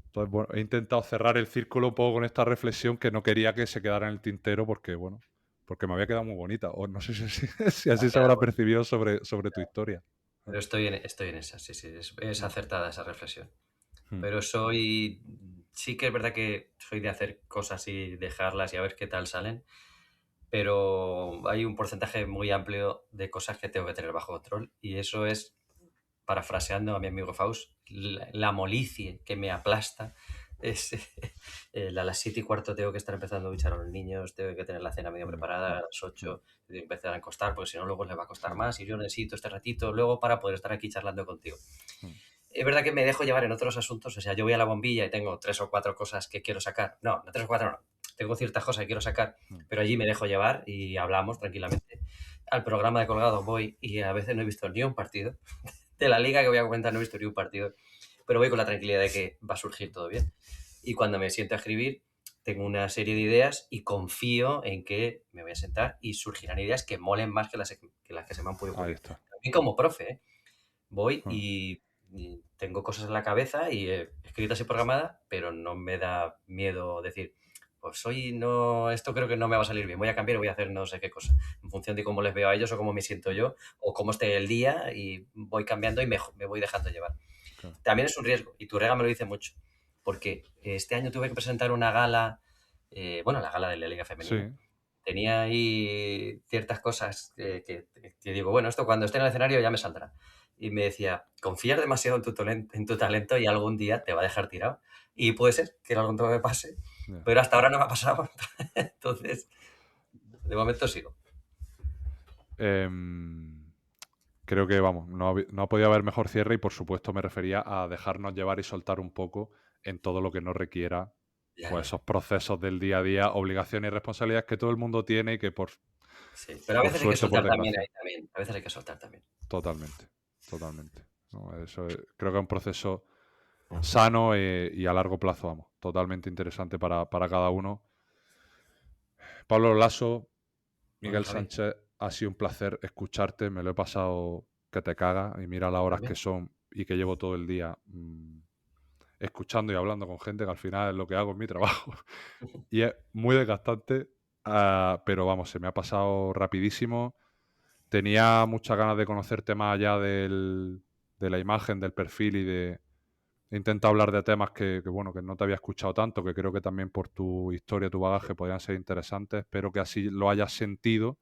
Entonces, bueno, he intentado cerrar el círculo un poco con esta reflexión que no quería que se quedara en el tintero porque, bueno, porque me había quedado muy bonita. O no sé si así se habrá percibido sobre tu historia.
Pero estoy en esa, sí, es acertada esa reflexión. Pero sí que es verdad que soy de hacer cosas y dejarlas y a ver qué tal salen, pero hay un porcentaje muy amplio de cosas que tengo que tener bajo control y eso es, parafraseando a mi amigo Faust, la molicie que me aplasta. Es a las 7:15 tengo que estar empezando a duchar a los niños, tengo que tener la cena medio preparada, a las 8 tengo que empezar a acostar, porque si no luego les va a costar más y yo necesito este ratito luego para poder estar aquí charlando contigo. Es verdad que me dejo llevar en otros asuntos, o sea, yo voy a la bombilla y tengo 3 o 4 cosas que quiero sacar. No 3 o 4 no, tengo ciertas cosas que quiero sacar, pero allí me dejo llevar y hablamos tranquilamente. Al programa de Colgados voy y a veces no he visto ni un partido. De la liga que voy a comentar no he visto ni un partido, pero voy con la tranquilidad de que va a surgir todo bien. Y cuando me siento a escribir, tengo una serie de ideas y confío en que me voy a sentar y surgirán ideas que molen más que las que se me han podido ocurrir. También como profe, voy y tengo cosas en la cabeza y escritas y programadas, pero no me da miedo decir, pues hoy no, esto creo que no me va a salir bien, voy a cambiar y voy a hacer no sé qué cosa, en función de cómo les veo a ellos o cómo me siento yo o cómo esté el día y voy cambiando y me voy dejando llevar. También es un riesgo y Turrega me lo dice mucho, porque este año tuve que presentar una gala, la gala de la Liga Femenina. Sí. Tenía ahí ciertas cosas que digo, bueno, esto cuando esté en el escenario ya me saldrá. Y me decía, confías demasiado en tu talento y algún día te va a dejar tirado. Y puede ser que en algún momento me pase, pero hasta ahora no me ha pasado. Entonces, de momento sigo.
Creo que, vamos, no ha podido haber mejor cierre y, por supuesto, me refería a dejarnos llevar y soltar un poco en todo lo que nos requiera pues esos procesos del día a día, obligaciones y responsabilidades que todo el mundo tiene y que
Sí, pero a veces hay que soltar también. A veces hay que soltar también.
Totalmente. No, eso creo que es un proceso sano y a largo plazo, vamos, totalmente interesante para cada uno. Pablo Lasso, Miguel Sánchez, ha sido un placer escucharte, me lo he pasado que te caga y mira las horas que son y que llevo todo el día escuchando y hablando con gente, que al final es lo que hago en mi trabajo y es muy desgastante, pero vamos, se me ha pasado rapidísimo. Tenía muchas ganas de conocerte más allá de la imagen, del perfil y he intentado hablar de temas que no te había escuchado tanto, que creo que también por tu historia, tu bagaje podrían ser interesantes. Espero que así lo hayas sentido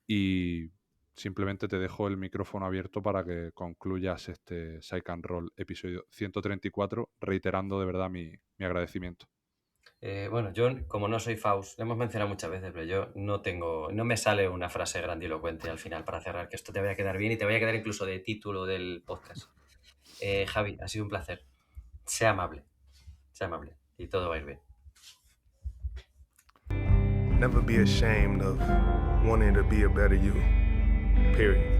y simplemente te dejo el micrófono abierto para que concluyas este Psych and Roll episodio 134, reiterando de verdad mi agradecimiento.
Yo, como no soy Faust, lo hemos mencionado muchas veces, pero yo no me sale una frase grandilocuente al final para cerrar, que esto te vaya a quedar bien y te vaya a quedar incluso de título del podcast. Javi, ha sido un placer. Sea amable y todo va a ir bien.
Never be ashamed of wanting to be a better you, period.